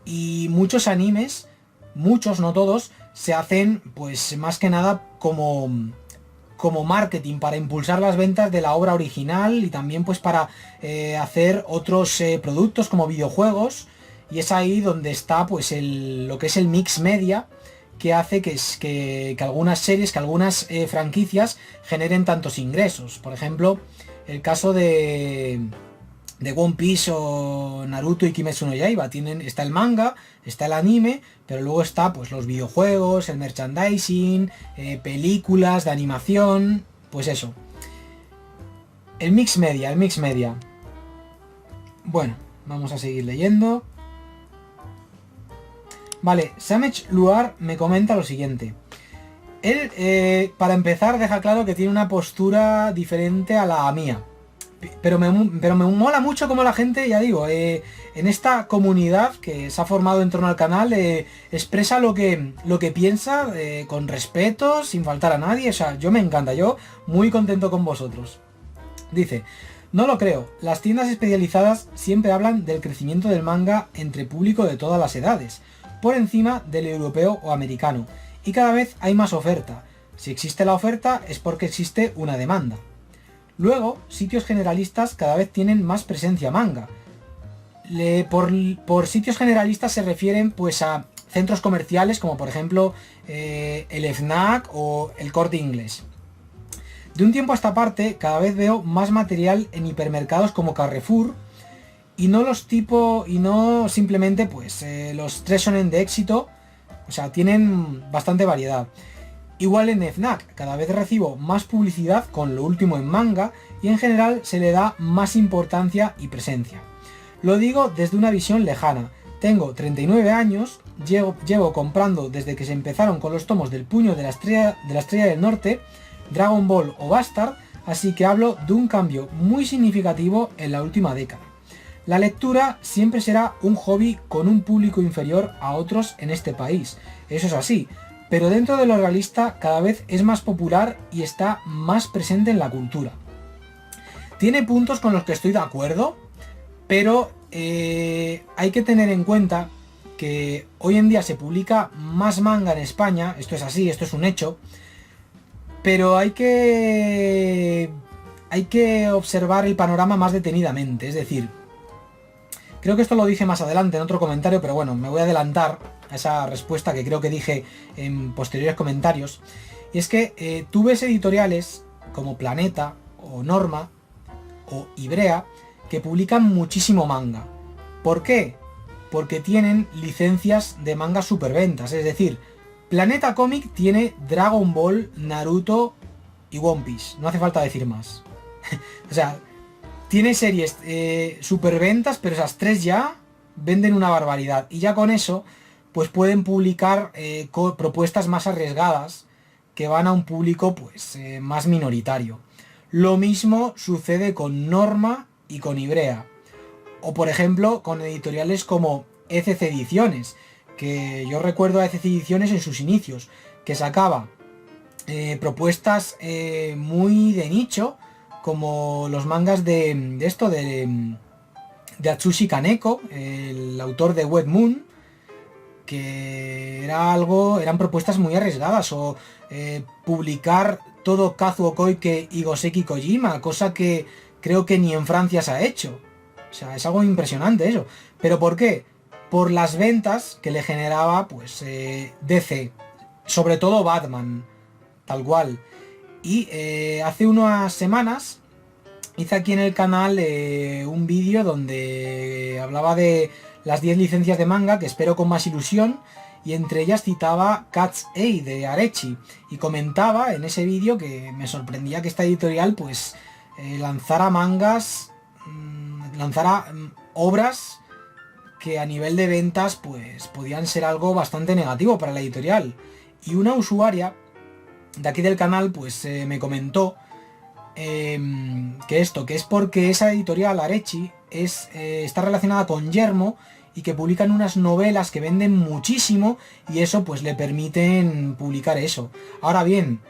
Speaker 1: y muchos animes, muchos, no todos, se hacen pues más que nada como marketing, para impulsar las ventas de la obra original, y también pues para hacer otros productos como videojuegos. Y es ahí donde está pues lo que es el mix media, que hace que algunas series, que algunas franquicias generen tantos ingresos. Por ejemplo, el caso de One Piece o Naruto y Kimetsu no Yaiba. Está el manga, está el anime, pero luego está pues los videojuegos, el merchandising, películas de animación, pues eso. El mix media. Bueno, vamos a seguir leyendo. Vale, Samech Luar me comenta lo siguiente. Él, para empezar, deja claro que tiene una postura diferente a la mía. Pero me mola mucho como la gente, ya digo, en esta comunidad que se ha formado en torno al canal, expresa lo que piensa con respeto, sin faltar a nadie. O sea, yo me encanta, yo muy contento con vosotros. Dice, no lo creo, las tiendas especializadas siempre hablan del crecimiento del manga entre público de todas las edades, por encima del europeo o americano, y cada vez hay más oferta. Si existe la oferta es porque existe una demanda. Luego, sitios generalistas cada vez tienen más presencia manga. Por sitios generalistas se refieren pues a centros comerciales como por ejemplo el FNAC o el Corte Inglés. De un tiempo a esta parte cada vez veo más material en hipermercados como Carrefour y no simplemente pues los 3 shonen de éxito, o sea, tienen bastante variedad. Igual en FNAC, cada vez recibo más publicidad con lo último en manga y en general se le da más importancia y presencia. Lo digo desde una visión lejana. Tengo 39 años, llevo comprando desde que se empezaron con los tomos del Puño de la Estrella del Norte, Dragon Ball o Bastard, así que hablo de un cambio muy significativo en la última década. La lectura siempre será un hobby con un público inferior a otros en este país, eso es así, pero dentro de lo realista cada vez es más popular y está más presente en la cultura. Tiene puntos con los que estoy de acuerdo, pero hay que tener en cuenta que hoy en día se publica más manga en España, esto es así, esto es un hecho, pero hay que observar el panorama más detenidamente, es decir, creo que esto lo dije más adelante en otro comentario, pero bueno, me voy a adelantar a esa respuesta que creo que dije en posteriores comentarios. Y es que tú ves editoriales como Planeta o Norma o Ibrea que publican muchísimo manga. ¿Por qué? Porque tienen licencias de manga superventas, es decir, Planeta Comic tiene Dragon Ball, Naruto y One Piece, no hace falta decir más. O sea, tiene series superventas, pero esas 3 ya venden una barbaridad. Y ya con eso, pues pueden publicar propuestas más arriesgadas que van a un público pues más minoritario. Lo mismo sucede con Norma y con Ibrea. O por ejemplo, con editoriales como ECC Ediciones, que yo recuerdo a ECC Ediciones en sus inicios, que sacaba propuestas muy de nicho, como los mangas de Atsushi Kaneko, el autor de Wet Moon, que eran propuestas muy arriesgadas, o publicar todo Kazuo Koike y Goseki Kojima, cosa que creo que ni en Francia se ha hecho. O sea, es algo impresionante eso. ¿Pero por qué? Por las ventas que le generaba pues DC, sobre todo Batman, tal cual. Y hace unas semanas hice aquí en el canal un vídeo donde hablaba de las 10 licencias de manga que espero con más ilusión, y entre ellas citaba Cat's Eye de Arechi, y comentaba en ese vídeo que me sorprendía que esta editorial pues lanzara obras que a nivel de ventas pues podían ser algo bastante negativo para la editorial. Y una usuaria de aquí del canal pues me comentó que es porque esa editorial Arechi está relacionada con Yermo y que publican unas novelas que venden muchísimo, y eso pues le permiten publicar eso. Ahora bien,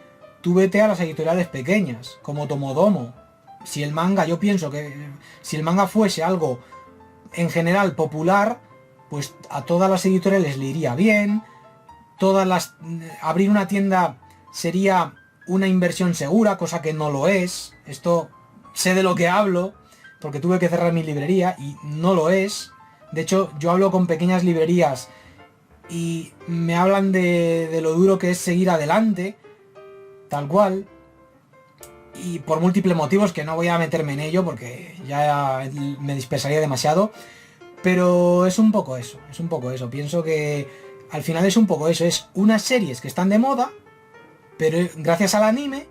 Speaker 1: tú vete a las editoriales pequeñas como Tomodomo. Yo pienso que si el manga fuese algo en general popular, pues a todas las editoriales le iría bien. Abrir una tienda sería una inversión segura, cosa que no lo es. Esto sé de lo que hablo, porque tuve que cerrar mi librería y no lo es. De hecho, yo hablo con pequeñas librerías y me hablan de lo duro que es seguir adelante, tal cual. Y por múltiples motivos que no voy a meterme en ello porque ya me dispersaría demasiado. Pero es un poco eso, Pienso que al final es un poco eso. Es unas series que están de moda, pero gracias al anime,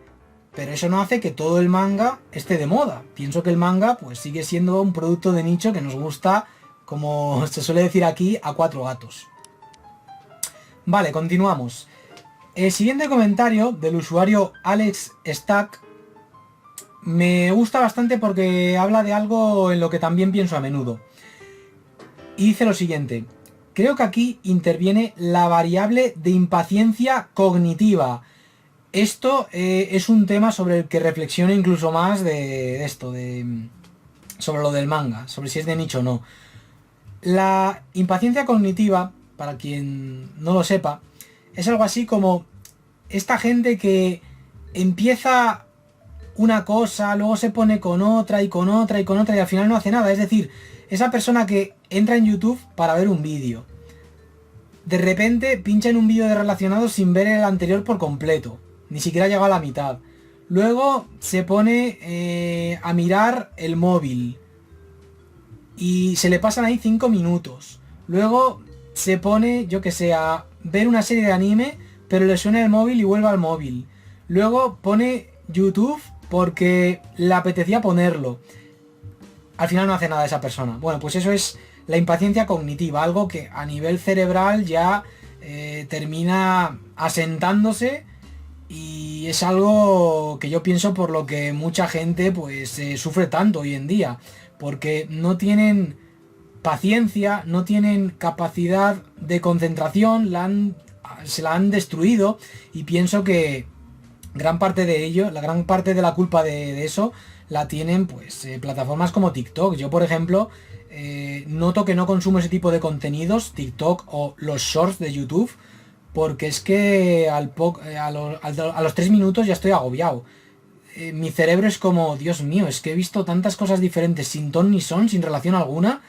Speaker 1: pero eso no hace que todo el manga esté de moda. Pienso que el manga pues sigue siendo un producto de nicho que nos gusta, como se suele decir aquí, a 4 gatos. Vale, continuamos. El siguiente comentario del usuario Alex Stack me gusta bastante porque habla de algo en lo que también pienso a menudo. Y dice lo siguiente: creo que aquí interviene la variable de impaciencia cognitiva. Esto es un tema sobre el que reflexiono incluso más de esto, sobre lo del manga, sobre si es de nicho o no. La impaciencia cognitiva, para quien no lo sepa, es algo así como esta gente que empieza una cosa, luego se pone con otra y con otra y con otra y al final no hace nada. Es decir, esa persona que entra en YouTube para ver un vídeo, de repente pincha en un vídeo de relacionado sin ver el anterior por completo, ni siquiera llega a la mitad. Luego se pone a mirar el móvil y se le pasan ahí 5 minutos. Luego se pone, yo que sé, a ver una serie de anime, pero le suena el móvil y vuelve al móvil. Luego pone YouTube porque le apetecía ponerlo. Al final no hace nada esa persona. Bueno, pues eso es la impaciencia cognitiva, algo que a nivel cerebral ya termina asentándose, y es algo que yo pienso por lo que mucha gente pues sufre tanto hoy en día, porque no tienen paciencia, no tienen capacidad de concentración, se la han destruido, y pienso que gran parte de ello, la gran parte de la culpa de eso la tienen pues plataformas como TikTok. Yo, por ejemplo, noto que no consumo ese tipo de contenidos, TikTok o los shorts de YouTube, porque es que a los 3 minutos ya estoy agobiado. Mi cerebro es como, Dios mío, es que he visto tantas cosas diferentes sin ton ni son, sin relación alguna,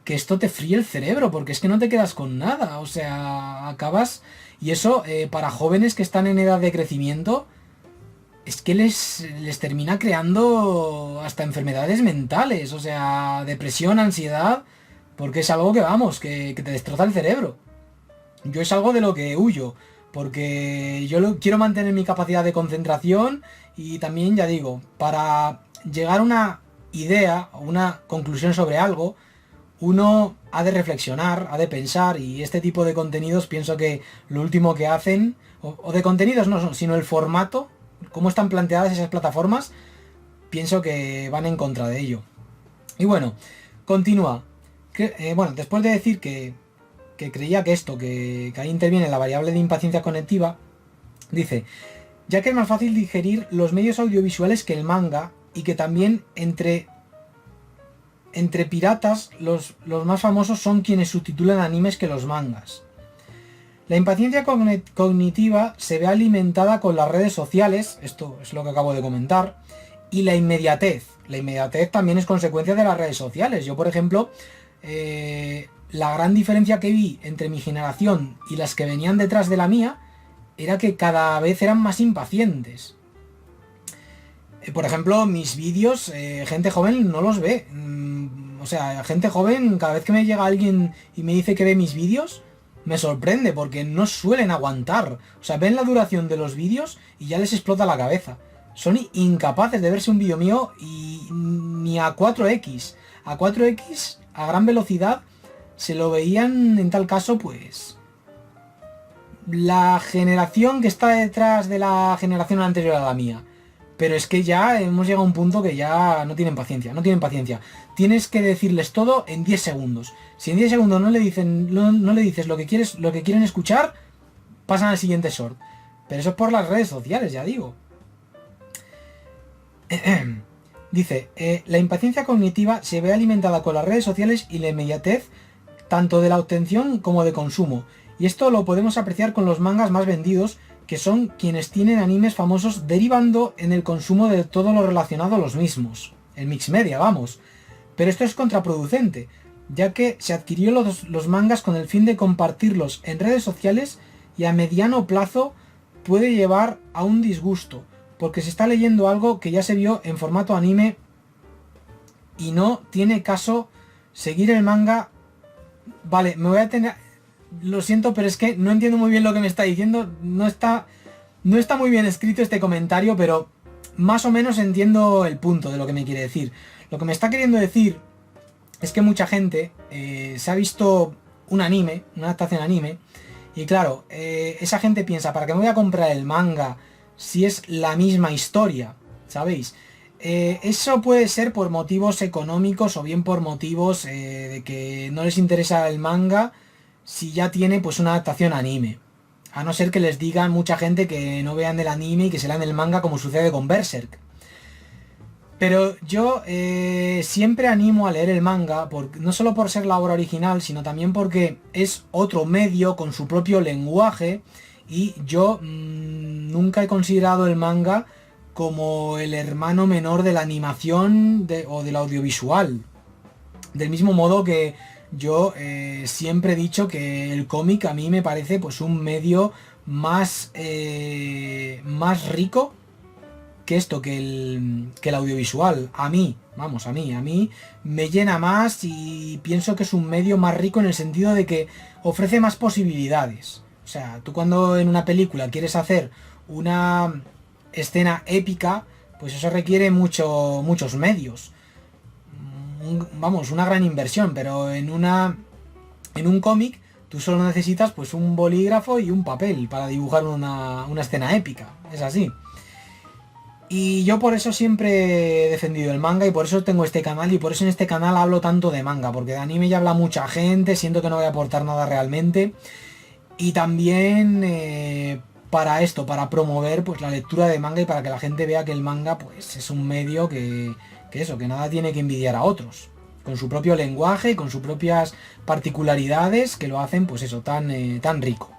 Speaker 1: que esto te fríe el cerebro, porque es que no te quedas con nada. O sea, acabas... Y eso, para jóvenes que están en edad de crecimiento, es que les termina creando hasta enfermedades mentales. O sea, depresión, ansiedad, porque es algo que, vamos, que te destroza el cerebro. Yo es algo de lo que huyo, porque yo quiero mantener mi capacidad de concentración, y también, ya digo, para llegar a una idea o una conclusión sobre algo, uno ha de reflexionar, ha de pensar, y este tipo de contenidos pienso que lo último que hacen, o de contenidos no, sino el formato, cómo están planteadas esas plataformas, pienso que van en contra de ello. Y bueno, continúa. Bueno, después de decir que creía que esto, que ahí interviene la variable de impaciencia cognitiva, dice: ya que es más fácil digerir los medios audiovisuales que el manga, y que también entre piratas los más famosos son quienes subtitulan animes que los mangas. La impaciencia cognitiva se ve alimentada con las redes sociales, esto es lo que acabo de comentar, y la inmediatez. La inmediatez también es consecuencia de las redes sociales. Yo, por ejemplo, la gran diferencia que vi entre mi generación y las que venían detrás de la mía era que cada vez eran más impacientes. Por ejemplo, mis vídeos, gente joven no los ve. O sea, gente joven, cada vez que me llega alguien y me dice que ve mis vídeos, me sorprende, porque no suelen aguantar. O sea, ven la duración de los vídeos y ya les explota la cabeza. Son incapaces de verse un vídeo mío, y ni a 4X. A 4X, a gran velocidad, se lo veían, en tal caso, pues la generación que está detrás de la generación anterior a la mía. Pero es que ya hemos llegado a un punto que ya no tienen paciencia, no tienen paciencia. Tienes que decirles todo en 10 segundos. Si en 10 segundos no le dices lo que quieren escuchar, pasan al siguiente short. Pero eso es por las redes sociales, ya digo. Dice, la impaciencia cognitiva se ve alimentada con las redes sociales y la inmediatez, tanto de la obtención como de consumo. Y esto lo podemos apreciar con los mangas más vendidos, que son quienes tienen animes famosos, derivando en el consumo de todo lo relacionado a los mismos. El mix media, vamos. Pero esto es contraproducente, ya que se adquirió los mangas con el fin de compartirlos en redes sociales, y a mediano plazo puede llevar a un disgusto, porque se está leyendo algo que ya se vio en formato anime, y no tiene caso seguir el manga. Vale, me voy a tener... Lo siento, pero es que no entiendo muy bien lo que me está diciendo. No está muy bien escrito este comentario, pero más o menos entiendo el punto de lo que me quiere decir. Lo que me está queriendo decir es que mucha gente se ha visto un anime, una adaptación anime, Y claro, esa gente piensa, ¿para qué me voy a comprar el manga si es la misma historia? ¿Sabéis? Eso puede ser por motivos económicos o bien por motivos de que no les interesa el manga si ya tiene pues una adaptación anime. A no ser que les digan mucha gente que no vean el anime y que se lean el manga como sucede con Berserk. Pero yo siempre animo a leer el manga, no solo por ser la obra original, sino también porque es otro medio con su propio lenguaje y yo nunca he considerado el manga como el hermano menor de la animación o del audiovisual. Del mismo modo que yo siempre he dicho que el cómic a mí me parece pues un medio más rico que esto, que el audiovisual. A mí, vamos, a mí me llena más y pienso que es un medio más rico en el sentido de que ofrece más posibilidades. O sea, tú cuando en una película quieres hacer una escena épica, pues eso requiere muchos medios. Vamos, una gran inversión, pero en un cómic tú solo necesitas pues un bolígrafo y un papel para dibujar una escena épica. Es así. Y yo por eso siempre he defendido el manga y por eso tengo este canal y por eso en este canal hablo tanto de manga, porque de anime ya habla mucha gente, siento que no voy a aportar nada realmente. Y también para esto, para promover pues la lectura de manga y para que la gente vea que el manga pues es un medio que nada tiene que envidiar a otros. Con su propio lenguaje, con sus propias particularidades que lo hacen pues eso, tan rico.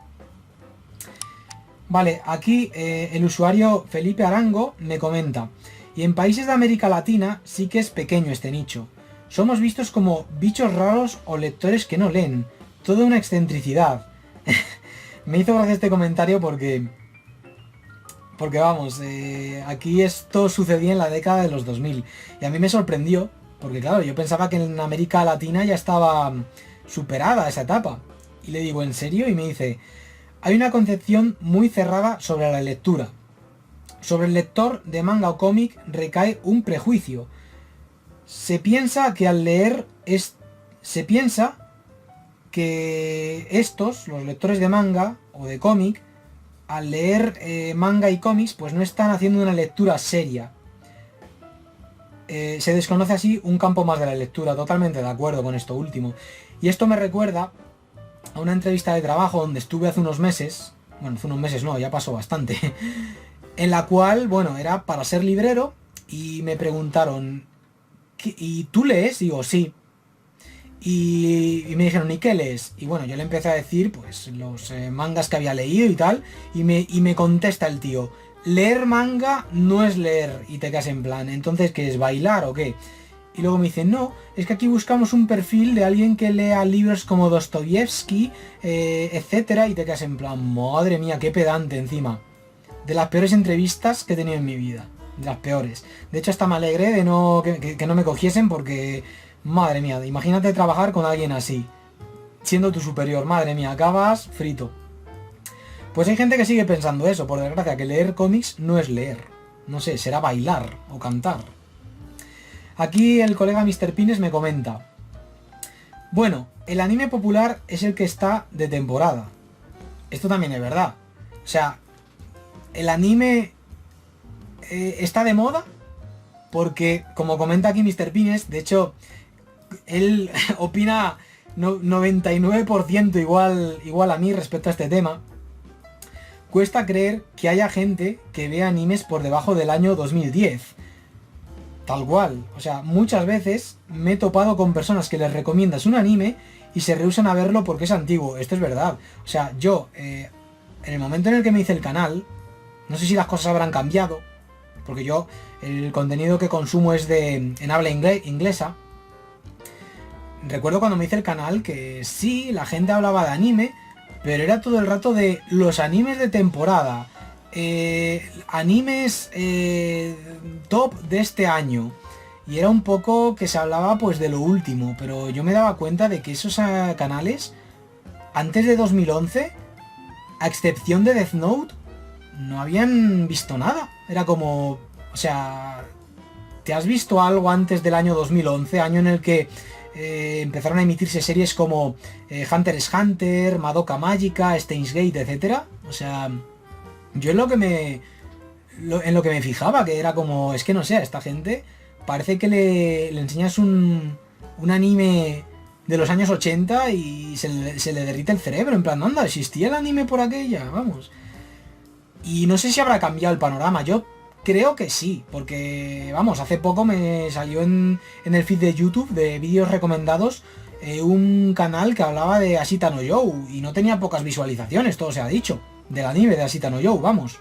Speaker 1: Vale, aquí el usuario Felipe Arango me comenta, y en países de América Latina sí que es pequeño este nicho. Somos vistos como bichos raros o lectores que no leen. Toda una excentricidad. Me hizo gracia este comentario porque vamos, aquí esto sucedía en la década de los 2000 y a mí me sorprendió, porque claro, yo pensaba que en América Latina ya estaba superada esa etapa. Y le digo, ¿en serio? Y me dice, hay una concepción muy cerrada sobre la lectura. Sobre el lector de manga o cómic recae un prejuicio. Se piensa que al leer se piensa que estos, los lectores de manga o de cómic, al leer manga y cómics, pues no están haciendo una lectura seria. Se desconoce así un campo más de la lectura, totalmente de acuerdo con esto último. Y esto me recuerda a una entrevista de trabajo donde estuve hace unos meses, bueno, hace unos meses no, ya pasó bastante, en la cual, bueno, era para ser librero y me preguntaron, ¿y tú lees? Digo, sí. Y me dijeron, ¿y qué lees? Y bueno, yo le empecé a decir, pues, los mangas que había leído y tal, y me contesta el tío, leer manga no es leer, y te quedas en plan, entonces, ¿qué es, bailar o qué? Y luego me dicen, no, es que aquí buscamos un perfil de alguien que lea libros como Dostoyevsky, etcétera, y te quedas en plan, madre mía, qué pedante encima. De las peores entrevistas que he tenido en mi vida, de las peores. De hecho, hasta me alegré de que no me cogiesen porque... Madre mía, imagínate trabajar con alguien así, siendo tu superior, madre mía, acabas frito. Pues hay gente que sigue pensando eso, por desgracia, que leer cómics no es leer. No sé, será bailar o cantar. Aquí el colega Mr. Pines me comenta, bueno, el anime popular es el que está de temporada. Esto también es verdad. O sea, el anime está de moda porque, como comenta aquí Mr. Pines, de hecho... Él opina 99% igual a mí respecto a este tema. Cuesta creer que haya gente que vea animes por debajo del año 2010. Tal cual. O sea, muchas veces me he topado con personas que les recomiendas un anime y se rehúsan a verlo porque es antiguo. Esto es verdad. O sea, yo, en el momento en el que me hice el canal, no sé si las cosas habrán cambiado, porque yo, el contenido que consumo es en habla inglesa. Recuerdo cuando me hice el canal que sí, la gente hablaba de anime, pero era todo el rato de los animes de temporada, animes top de este año, y era un poco que se hablaba pues de lo último, pero yo me daba cuenta de que esos canales, antes de 2011, a excepción de Death Note, no habían visto nada. Era como, o sea, ¿te has visto algo antes del año 2011, año en el que empezaron a emitirse series como Hunter x Hunter, Madoka Mágica, Steins Gate, etcétera. O sea, yo en lo que me fijaba, que era como, es que no sé, a esta gente parece que le enseñas un anime de los años 80 y se le derrite el cerebro, en plan, anda, existía el anime por aquella, vamos. Y no sé si habrá cambiado el panorama, yo creo que sí, porque, vamos, hace poco me salió en el feed de YouTube de vídeos recomendados un canal que hablaba de Ashita no Joe y no tenía pocas visualizaciones, todo se ha dicho, del anime de Ashita no Joe, vamos.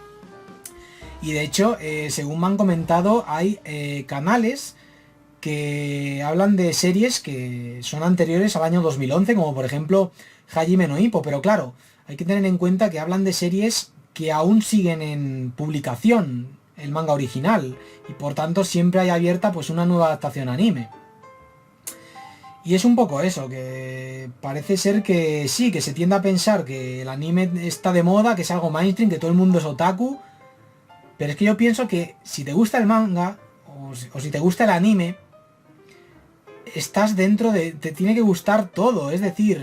Speaker 1: Y de hecho, según me han comentado, hay canales que hablan de series que son anteriores al año 2011, como por ejemplo Hajime no Ippo, pero claro, hay que tener en cuenta que hablan de series que aún siguen en publicación, el manga original, y por tanto siempre hay abierta pues una nueva adaptación anime. Y es un poco eso, que parece ser que sí, que se tiende a pensar que el anime está de moda, que es algo mainstream, que todo el mundo es otaku, pero es que yo pienso que si te gusta el manga, o si te gusta el anime, estás dentro de... te tiene que gustar todo, es decir,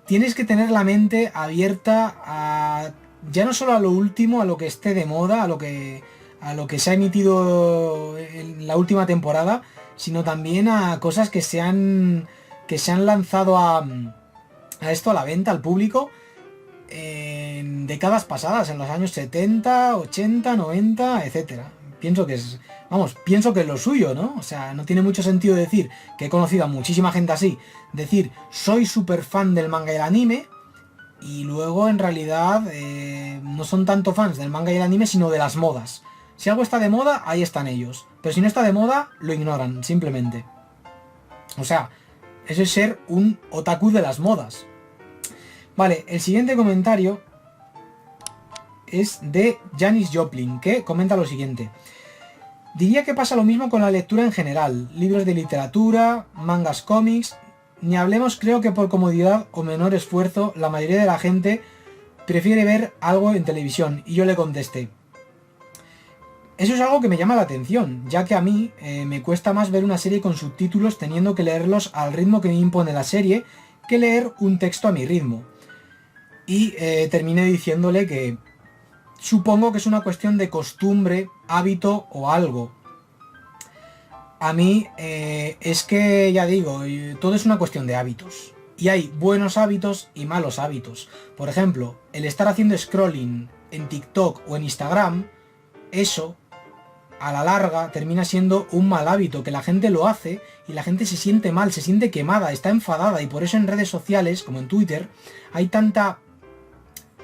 Speaker 1: tienes que tener la mente abierta a... ya no solo a lo último, a lo que esté de moda, a lo que se ha emitido en la última temporada, sino también a cosas que se han lanzado a esto, a la venta, al público, en décadas pasadas, en los años 70, 80, 90, etcétera. Pienso que es lo suyo, ¿no? O sea, no tiene mucho sentido decir que he conocido a muchísima gente así, decir soy súper fan del manga y el anime, y luego en realidad no son tanto fans del manga y el anime, sino de las modas. Si algo está de moda, ahí están ellos. Pero si no está de moda, lo ignoran, simplemente. O sea, eso es ser un otaku de las modas. Vale, el siguiente comentario es de Janis Joplin, que comenta lo siguiente. Diría que pasa lo mismo con la lectura en general. Libros de literatura, mangas, cómics. Ni hablemos, creo que por comodidad o menor esfuerzo, la mayoría de la gente prefiere ver algo en televisión. Y yo le contesté. Eso es algo que me llama la atención, ya que a mí me cuesta más ver una serie con subtítulos teniendo que leerlos al ritmo que me impone la serie, que leer un texto a mi ritmo. Y terminé diciéndole que supongo que es una cuestión de costumbre, hábito o algo. A mí es que, ya digo, todo es una cuestión de hábitos. Y hay buenos hábitos y malos hábitos. Por ejemplo, el estar haciendo scrolling en TikTok o en Instagram, eso a la larga termina siendo un mal hábito, que la gente lo hace y la gente se siente mal, se siente quemada, está enfadada, y por eso en redes sociales, como en Twitter, hay tanta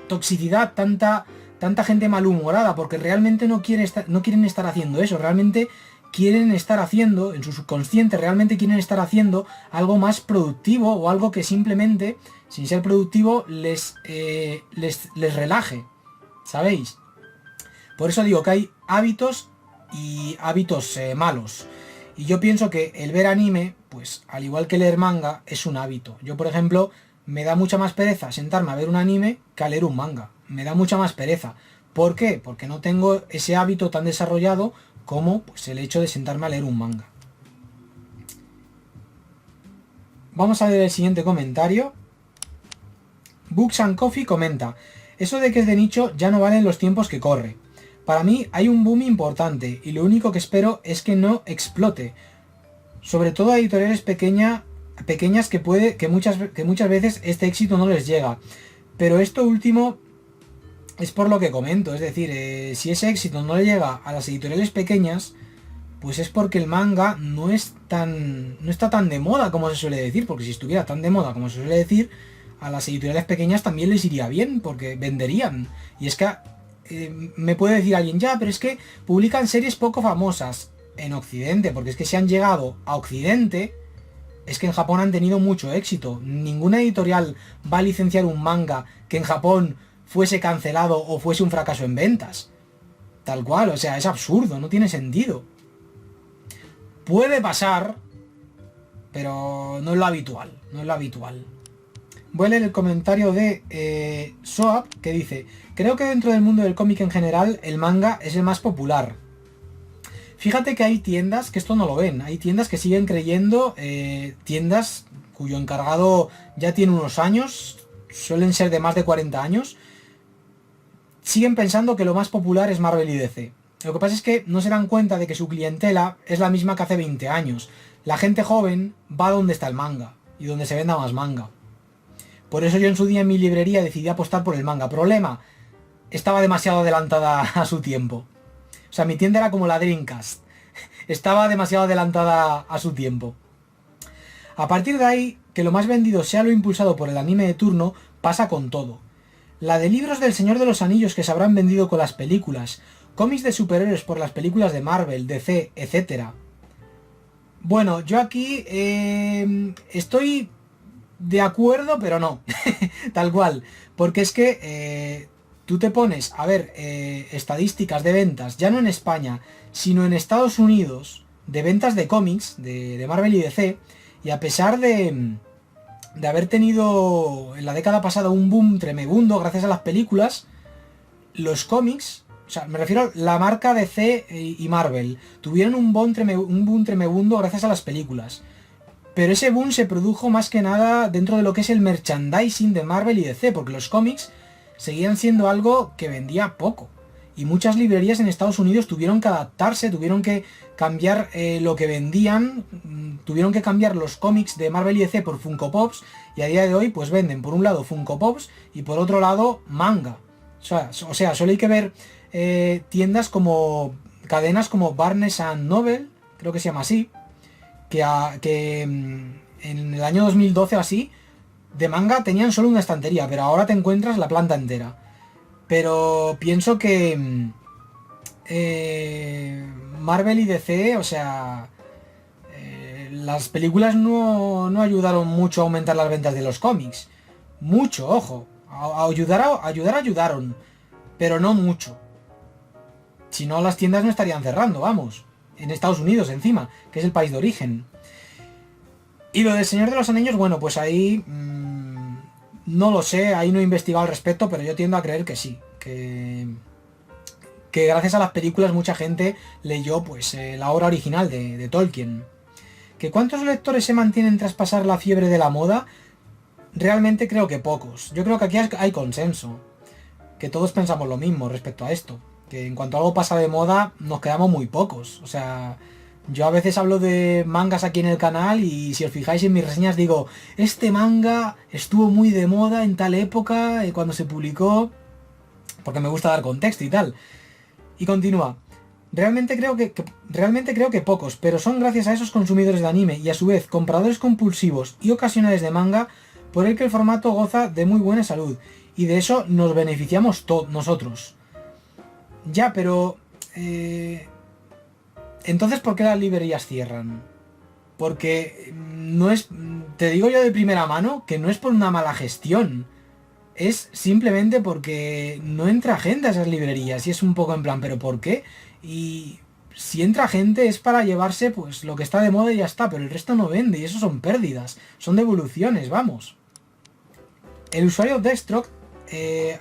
Speaker 1: toxicidad, tanta gente malhumorada, porque realmente no quieren estar haciendo eso, realmente quieren estar haciendo, en su subconsciente realmente quieren estar haciendo algo más productivo, o algo que simplemente, sin ser productivo, les relaje, ¿sabéis? Por eso digo que hay hábitos y hábitos malos. Y yo pienso que el ver anime, pues al igual que leer manga, es un hábito. Yo, por ejemplo, me da mucha más pereza sentarme a ver un anime que a leer un manga. Me da mucha más pereza. ¿Por qué? Porque no tengo ese hábito tan desarrollado como pues, el hecho de sentarme a leer un manga. Vamos a ver el siguiente comentario. Books and Coffee comenta: eso de que es de nicho ya no vale en los tiempos que corre. Para mí hay un boom importante y lo único que espero es que no explote. Sobre todo a editoriales pequeñas que muchas veces este éxito no les llega. Pero esto último es por lo que comento. Es decir, si ese éxito no le llega a las editoriales pequeñas, pues es porque el manga no está tan de moda como se suele decir. Porque si estuviera tan de moda como se suele decir, a las editoriales pequeñas también les iría bien, porque venderían. Y es que me puede decir alguien, ya, pero es que publican series poco famosas en Occidente, porque es que si han llegado a Occidente, es que en Japón han tenido mucho éxito. Ninguna editorial va a licenciar un manga que en Japón fuese cancelado o fuese un fracaso en ventas. Tal cual, o sea, es absurdo, no tiene sentido. Puede pasar, pero no es lo habitual, no es lo habitual. Voy a leer el comentario de Soap, que dice: creo que dentro del mundo del cómic en general, el manga es el más popular. Fíjate que hay tiendas que esto no lo ven, hay tiendas que siguen creyendo, tiendas cuyo encargado ya tiene unos años, suelen ser de más de 40 años, siguen pensando que lo más popular es Marvel y DC. Lo que pasa es que no se dan cuenta de que su clientela es la misma que hace 20 años. La gente joven va donde está el manga y donde se venda más manga. Por eso yo en su día en mi librería decidí apostar por el manga. Problema, estaba demasiado adelantada a su tiempo. O sea, mi tienda era como la Dreamcast. Estaba demasiado adelantada a su tiempo. A partir de ahí, que lo más vendido sea lo impulsado por el anime de turno, pasa con todo. La de libros del Señor de los Anillos que se habrán vendido con las películas, cómics de superhéroes por las películas de Marvel, DC, etc. Bueno, yo aquí estoy de acuerdo, pero no. Tal cual. Porque es que tú te pones a ver estadísticas de ventas, ya no en España, sino en Estados Unidos, de ventas de cómics, de Marvel y DC, y a pesar de haber tenido en la década pasada un boom tremebundo gracias a las películas, los cómics, o sea, me refiero a la marca DC y Marvel, tuvieron un boom tremebundo gracias a las películas. Pero ese boom se produjo más que nada dentro de lo que es el merchandising de Marvel y DC, porque los cómics seguían siendo algo que vendía poco. Y muchas librerías en Estados Unidos tuvieron que adaptarse, tuvieron que cambiar lo que vendían, tuvieron que cambiar los cómics de Marvel y DC por Funko Pops, y a día de hoy pues venden por un lado Funko Pops y por otro lado manga. O sea, solo hay que ver tiendas como cadenas como Barnes and Noble, creo que se llama así, que en el año 2012 o así, de manga tenían solo una estantería, pero ahora te encuentras la planta entera. Pero pienso que Marvel y DC, o sea, las películas no ayudaron mucho a aumentar las ventas de los cómics. Mucho, ojo. Ayudaron, pero no mucho. Si no, las tiendas no estarían cerrando, vamos. En Estados Unidos encima, que es el país de origen. Y lo del Señor de los Anillos, bueno, pues ahí no lo sé, ahí no he investigado al respecto, pero yo tiendo a creer que sí, que gracias a las películas mucha gente leyó pues la obra original de Tolkien. ¿Que cuántos lectores se mantienen tras pasar la fiebre de la moda? Realmente creo que pocos. Yo creo que aquí hay consenso, que todos pensamos lo mismo respecto a esto, que en cuanto algo pasa de moda nos quedamos muy pocos. O sea, yo a veces hablo de mangas aquí en el canal y si os fijáis en mis reseñas digo, este manga estuvo muy de moda en tal época, cuando se publicó, porque me gusta dar contexto y tal. Y continúa. Realmente creo que pocos, pero son gracias a esos consumidores de anime y a su vez compradores compulsivos y ocasionales de manga por el que el formato goza de muy buena salud. Y de eso nos beneficiamos nosotros. Ya, pero entonces, ¿por qué las librerías cierran? Porque no es... Te digo yo de primera mano que no es por una mala gestión. Es simplemente porque no entra gente a esas librerías. Y es un poco en plan, ¿pero por qué? Y si entra gente es para llevarse pues lo que está de moda y ya está. Pero el resto no vende y eso son pérdidas. Son devoluciones, vamos. El usuario Deathstroke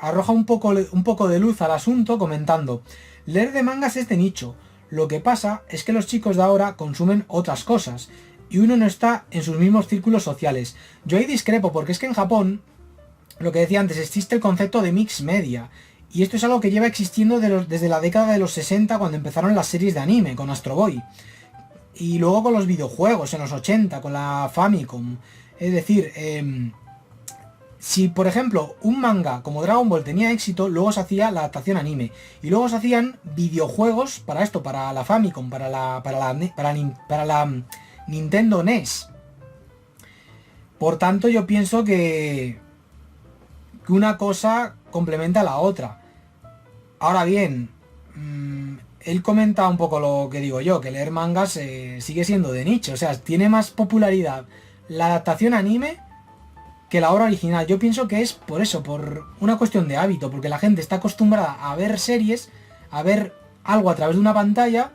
Speaker 1: arroja un poco de luz al asunto comentando: leer de mangas es de nicho. Lo que pasa es que los chicos de ahora consumen otras cosas y uno no está en sus mismos círculos sociales. Yo ahí discrepo porque es que en Japón, lo que decía antes, existe el concepto de mix media y esto es algo que lleva existiendo desde la década de los 60 cuando empezaron las series de anime con Astro Boy y luego con los videojuegos en los 80 con la Famicom. Es decir, si por ejemplo un manga como Dragon Ball tenía éxito, luego se hacía la adaptación anime y luego se hacían videojuegos para esto, para la Famicom, para la Nintendo NES. Por tanto, yo pienso que una cosa complementa a la otra. Ahora bien, él comenta un poco lo que digo yo, que leer mangas sigue siendo de nicho, o sea, tiene más popularidad la adaptación anime que la obra original. Yo pienso que es por eso, por una cuestión de hábito, porque la gente está acostumbrada a ver series, a ver algo a través de una pantalla,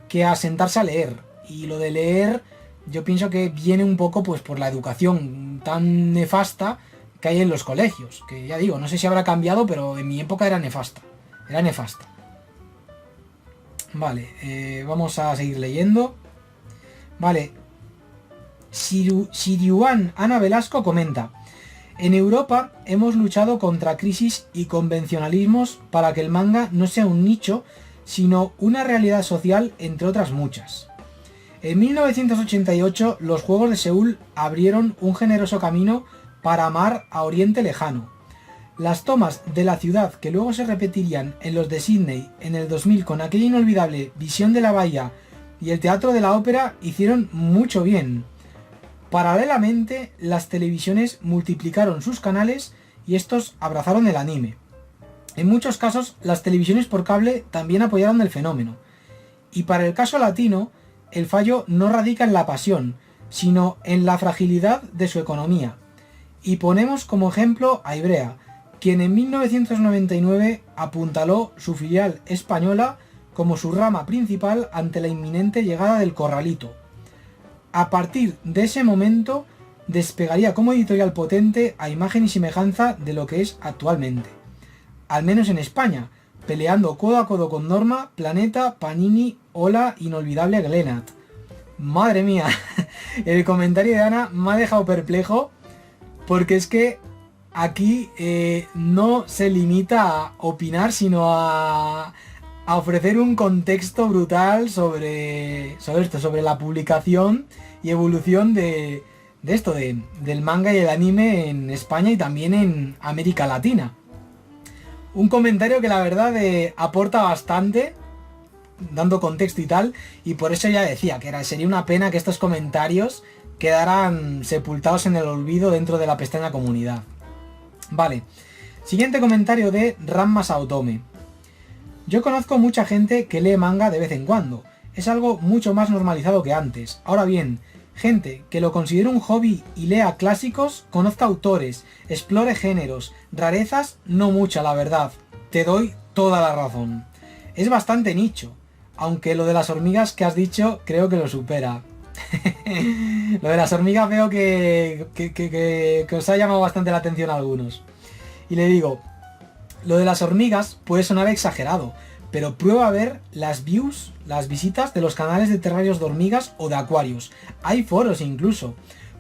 Speaker 1: que a sentarse a leer. Y lo de leer, yo pienso que viene un poco pues por la educación tan nefasta que hay en los colegios. Que ya digo, no sé si habrá cambiado, pero en mi época era nefasta. Era nefasta. Vale, vamos a seguir leyendo. Vale. Siriuan Ana Velasco comenta: en Europa hemos luchado contra crisis y convencionalismos para que el manga no sea un nicho, sino una realidad social entre otras muchas. En 1988 los Juegos de Seúl abrieron un generoso camino para amar a Oriente Lejano. Las tomas de la ciudad que luego se repetirían en los de Sydney en el 2000 con aquella inolvidable visión de la bahía y el Teatro de la Ópera hicieron mucho bien. Paralelamente, las televisiones multiplicaron sus canales y estos abrazaron el anime. En muchos casos, las televisiones por cable también apoyaron el fenómeno. Y para el caso latino, el fallo no radica en la pasión, sino en la fragilidad de su economía. Y ponemos como ejemplo a Ibrea, quien en 1999 apuntaló su filial española como su rama principal ante la inminente llegada del Corralito. A partir de ese momento despegaría como editorial potente a imagen y semejanza de lo que es actualmente. Al menos en España, peleando codo a codo con Norma, Planeta, Panini o la inolvidable Glenat. Madre mía, el comentario de Ana me ha dejado perplejo, porque es que aquí no se limita a opinar, sino a ofrecer un contexto brutal sobre esto, sobre la publicación y evolución del manga y el anime en España y también en América Latina. Un comentario que la verdad aporta bastante, dando contexto y tal, y por eso ya decía que sería una pena que estos comentarios quedaran sepultados en el olvido dentro de la pestaña comunidad. Vale, siguiente comentario de Ramma Saotome. Yo conozco mucha gente que lee manga de vez en cuando. Es algo mucho más normalizado que antes. Ahora bien, gente que lo considere un hobby y lea clásicos, conozca autores, explore géneros, rarezas, no mucha la verdad. Te doy toda la razón. Es bastante nicho, aunque lo de las hormigas que has dicho creo que lo supera. Lo de las hormigas veo que os ha llamado bastante la atención a algunos. Y le digo, lo de las hormigas puede sonar exagerado, pero prueba a ver las views, las visitas de los canales de terrarios de hormigas o de acuarios. Hay foros incluso.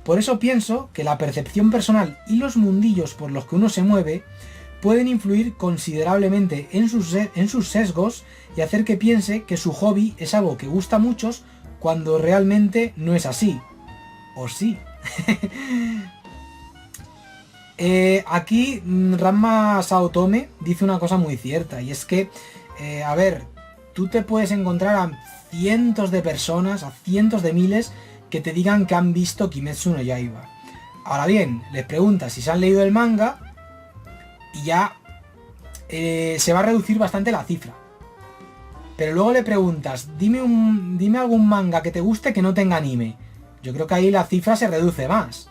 Speaker 1: Por eso pienso que la percepción personal y los mundillos por los que uno se mueve pueden influir considerablemente en sus sesgos y hacer que piense que su hobby es algo que gusta a muchos cuando realmente no es así. ¿O sí? Aquí Ramma Saotome dice una cosa muy cierta, y es que, a ver, tú te puedes encontrar a cientos de personas, a cientos de miles, que te digan que han visto Kimetsu no Yaiba. Ahora bien, les preguntas si se han leído el manga y ya se va a reducir bastante la cifra. Pero luego le preguntas, dime algún manga que te guste que no tenga anime. Yo creo que ahí la cifra se reduce más.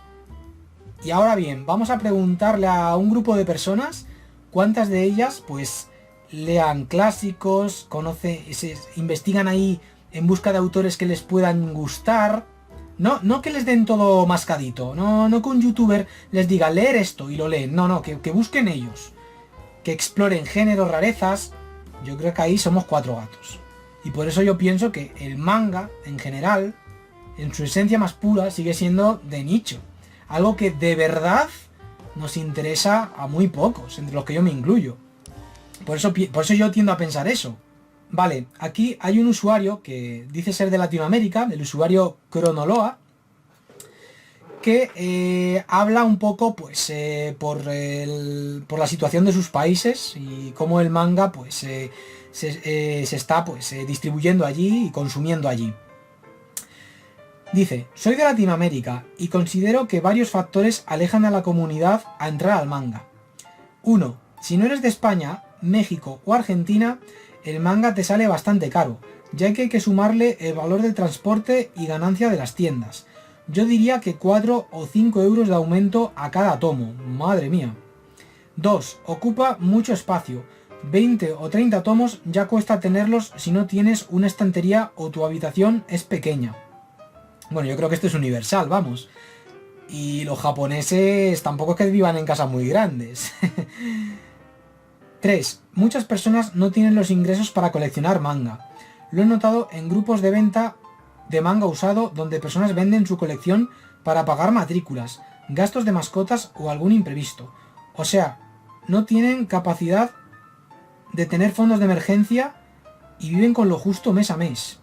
Speaker 1: Y ahora bien, vamos a preguntarle a un grupo de personas cuántas de ellas pues lean clásicos, investigan ahí en busca de autores que les puedan gustar. No que les den todo mascadito, no que un youtuber les diga leer esto y lo leen, no, que busquen ellos, que exploren géneros, rarezas. Yo creo que ahí somos 4 gatos. Y por eso yo pienso que el manga, en general, en su esencia más pura, sigue siendo de nicho. Algo que de verdad nos interesa a muy pocos, entre los que yo me incluyo. Por eso yo tiendo a pensar eso. Vale, aquí hay un usuario que dice ser de Latinoamérica, el usuario Cronoloa, que habla un poco pues por la situación de sus países y cómo el manga pues se está pues distribuyendo allí y consumiendo allí. Dice, soy de Latinoamérica y considero que varios factores alejan a la comunidad a entrar al manga. 1. Si no eres de España, México o Argentina, el manga te sale bastante caro, ya que hay que sumarle el valor del transporte y ganancia de las tiendas. Yo diría que 4 o 5 euros de aumento a cada tomo, madre mía. 2. Ocupa mucho espacio. 20 o 30 tomos ya cuesta tenerlos si no tienes una estantería o tu habitación es pequeña. Bueno, yo creo que esto es universal, vamos. Y los japoneses tampoco es que vivan en casas muy grandes. 3. Muchas personas no tienen los ingresos para coleccionar manga. Lo he notado en grupos de venta de manga usado donde personas venden su colección para pagar matrículas, gastos de mascotas o algún imprevisto. O sea, no tienen capacidad de tener fondos de emergencia y viven con lo justo mes a mes.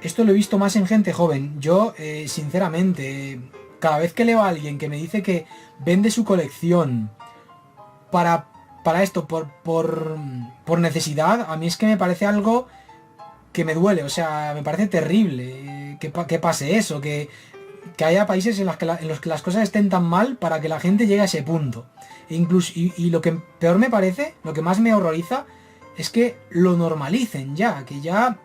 Speaker 1: Esto lo he visto más en gente joven. Yo, sinceramente, cada vez que leo a alguien que me dice que vende su colección para esto, por necesidad, a mí es que me parece algo que me duele. O sea, me parece terrible que pase eso, que haya países en los que las cosas estén tan mal para que la gente llegue a ese punto. E incluso, y lo que peor me parece, lo que más me horroriza, es que lo normalicen ya, que ya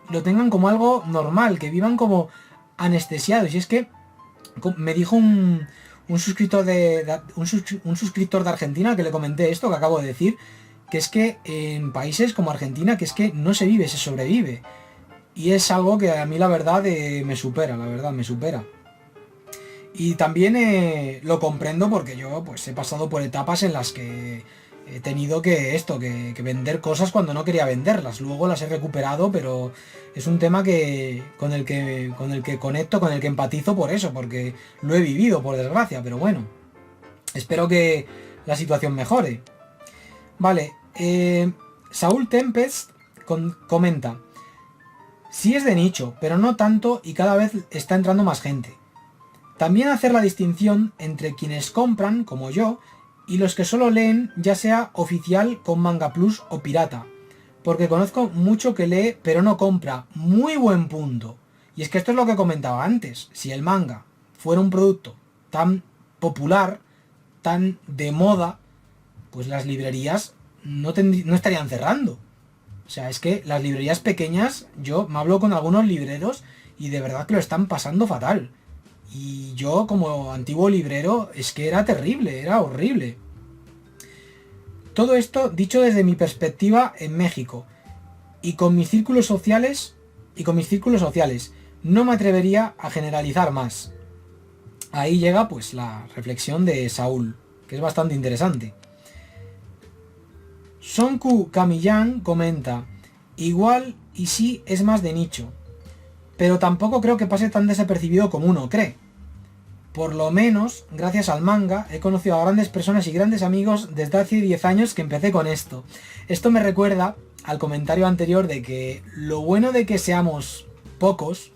Speaker 1: lo tengan como algo normal, que vivan como anestesiados. Y es que me dijo un suscriptor un suscriptor de Argentina, que le comenté esto que acabo de decir, que es que en países como Argentina, que es que no se vive, se sobrevive. Y es algo que a mí la verdad me supera, la verdad, me supera. Y también lo comprendo porque yo pues he pasado por etapas en las que he tenido que vender cosas cuando no quería venderlas. Luego las he recuperado, pero es un tema con el que conecto, con el que empatizo por eso, porque lo he vivido, por desgracia. Pero bueno, espero que la situación mejore. Vale, Saúl Tempest comenta: sí es de nicho, pero no tanto y cada vez está entrando más gente. También hacer la distinción entre quienes compran, como yo, y los que solo leen, ya sea oficial con Manga Plus o pirata. Porque conozco mucho que lee pero no compra. Muy buen punto. Y es que esto es lo que comentaba antes. Si el manga fuera un producto tan popular, tan de moda, pues las librerías no estarían cerrando. O sea, es que las librerías pequeñas, yo me hablo con algunos libreros y de verdad que lo están pasando fatal. Y yo como antiguo librero es que era terrible, era horrible. Todo esto dicho desde mi perspectiva en México y con mis círculos sociales no me atrevería a generalizar más. Ahí llega pues la reflexión de Saúl, que es bastante interesante. Sonku Kamiyan comenta: igual y sí es más de nicho, pero tampoco creo que pase tan desapercibido como uno cree. Por lo menos, gracias al manga, he conocido a grandes personas y grandes amigos desde hace 10 años que empecé con esto. Esto me recuerda al comentario anterior de que lo bueno de que seamos pocos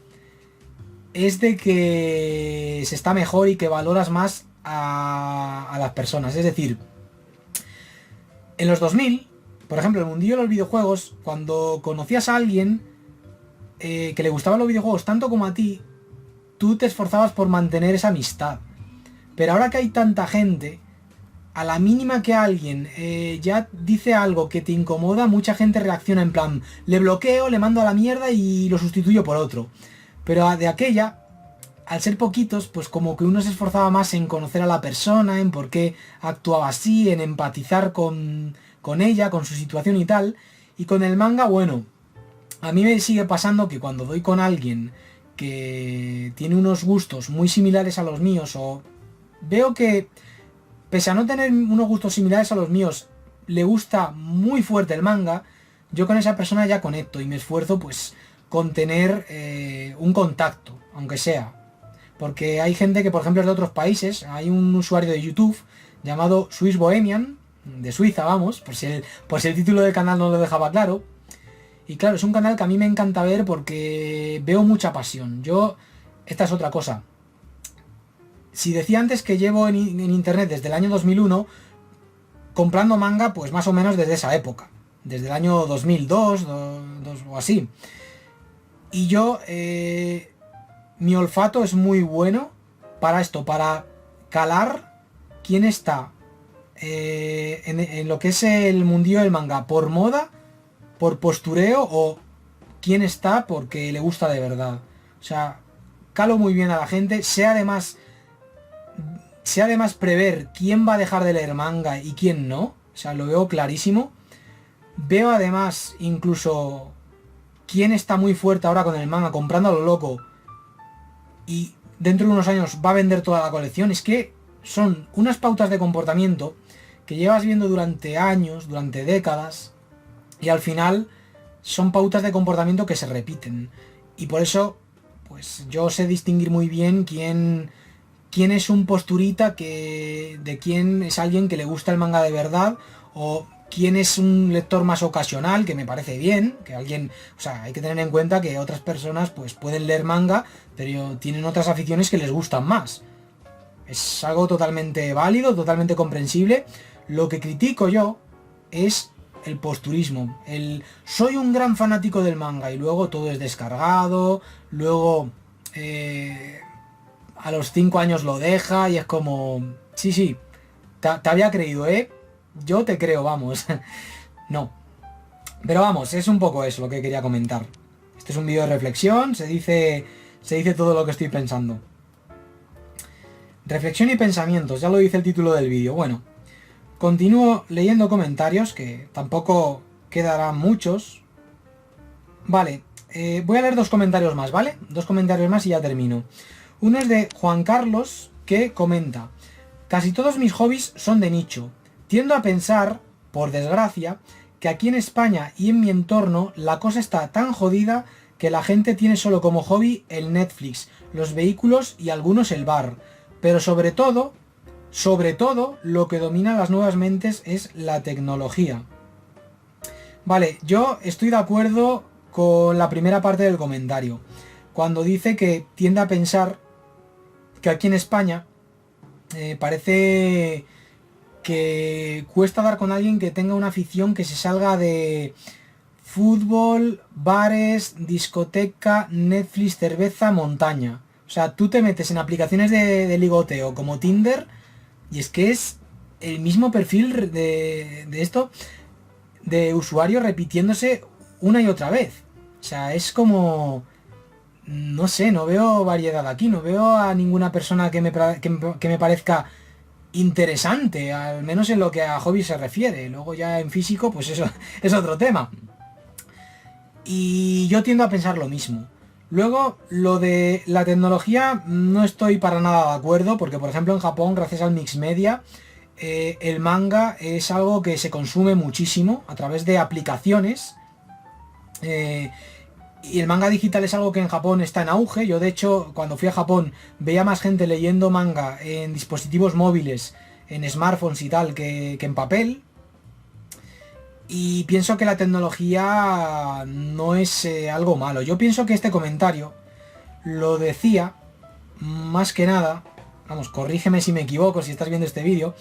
Speaker 1: es de que se está mejor y que valoras más a las personas. Es decir, en los 2000, por ejemplo, el mundillo de los videojuegos, cuando conocías a alguien que le gustaban los videojuegos tanto como a ti, tú te esforzabas por mantener esa amistad. Pero ahora que hay tanta gente, a la mínima que alguien ya dice algo que te incomoda, mucha gente reacciona en plan: le bloqueo, le mando a la mierda y lo sustituyo por otro. Pero de aquella, al ser poquitos, pues como que uno se esforzaba más en conocer a la persona, en por qué actuaba así, en empatizar con ella, con su situación y tal. Y con el manga, bueno, a mí me sigue pasando que cuando doy con alguien que tiene unos gustos muy similares a los míos, o veo que pese a no tener unos gustos similares a los míos, le gusta muy fuerte el manga, yo con esa persona ya conecto y me esfuerzo pues con tener un contacto, aunque sea. Porque hay gente que por ejemplo es de otros países. Hay un usuario de YouTube llamado Swiss Bohemian, de Suiza, vamos, por si el título del canal no lo dejaba claro. Y claro, es un canal que a mí me encanta ver porque veo mucha pasión. Esta es otra cosa. Si decía antes que llevo en internet desde el año 2001, comprando manga pues más o menos desde esa época. Desde el año 2002 o así. Y mi olfato es muy bueno para esto, para calar quién está en lo que es el mundillo del manga por moda, por postureo, o quién está porque le gusta de verdad. O sea, calo muy bien a la gente. Sé además prever quién va a dejar de leer manga y quién no. O sea, lo veo clarísimo. Veo además incluso quién está muy fuerte ahora con el manga, comprando a lo loco, y dentro de unos años va a vender toda la colección. Es que son unas pautas de comportamiento que llevas viendo durante años, durante décadas, y al final son pautas de comportamiento que se repiten. Y por eso, pues yo sé distinguir muy bien quién es un posturita, de quién es alguien que le gusta el manga de verdad, o quién es un lector más ocasional, que me parece bien, que alguien, o sea, hay que tener en cuenta que otras personas pues pueden leer manga, pero tienen otras aficiones que les gustan más. Es algo totalmente válido, totalmente comprensible. Lo que critico yo es el posturismo. Soy un gran fanático del manga y luego todo es descargado, luego a los 5 años lo deja y es como... Sí, te había creído, ¿eh? Yo te creo, vamos. No. Pero vamos, es un poco eso lo que quería comentar. Este es un vídeo de reflexión, se dice todo lo que estoy pensando. Reflexión y pensamientos, ya lo dice el título del vídeo. Bueno, continúo leyendo comentarios, que tampoco quedarán muchos. Vale, voy a leer 2 comentarios más, ¿vale? 2 comentarios más y ya termino. Uno es de Juan Carlos, que comenta: casi todos mis hobbies son de nicho. Tiendo a pensar, por desgracia, que aquí en España y en mi entorno la cosa está tan jodida que la gente tiene solo como hobby el Netflix, los vehículos y algunos el bar. Pero sobre todo, lo que domina las nuevas mentes es la tecnología. Vale, yo estoy de acuerdo con la primera parte del comentario, cuando dice que tiende a pensar que aquí en España parece que cuesta dar con alguien que tenga una afición que se salga de fútbol, bares, discoteca, Netflix, cerveza, montaña. O sea, tú te metes en aplicaciones de ligoteo como Tinder y es que es el mismo perfil de esto, de usuario repitiéndose una y otra vez. O sea, es como... No sé, no veo variedad aquí, no veo a ninguna persona que me parezca interesante, al menos en lo que a hobby se refiere. Luego ya en físico, pues eso es otro tema. Y yo tiendo a pensar lo mismo. Luego, lo de la tecnología no estoy para nada de acuerdo, porque por ejemplo en Japón, gracias al mix media, el manga es algo que se consume muchísimo a través de aplicaciones. Y el manga digital es algo que en Japón está en auge. Yo de hecho, cuando fui a Japón, veía más gente leyendo manga en dispositivos móviles, en smartphones y tal, que en papel. Y pienso que la tecnología no es algo malo. Yo pienso que este comentario lo decía, más que nada, vamos, corrígeme si me equivoco si estás viendo este vídeo,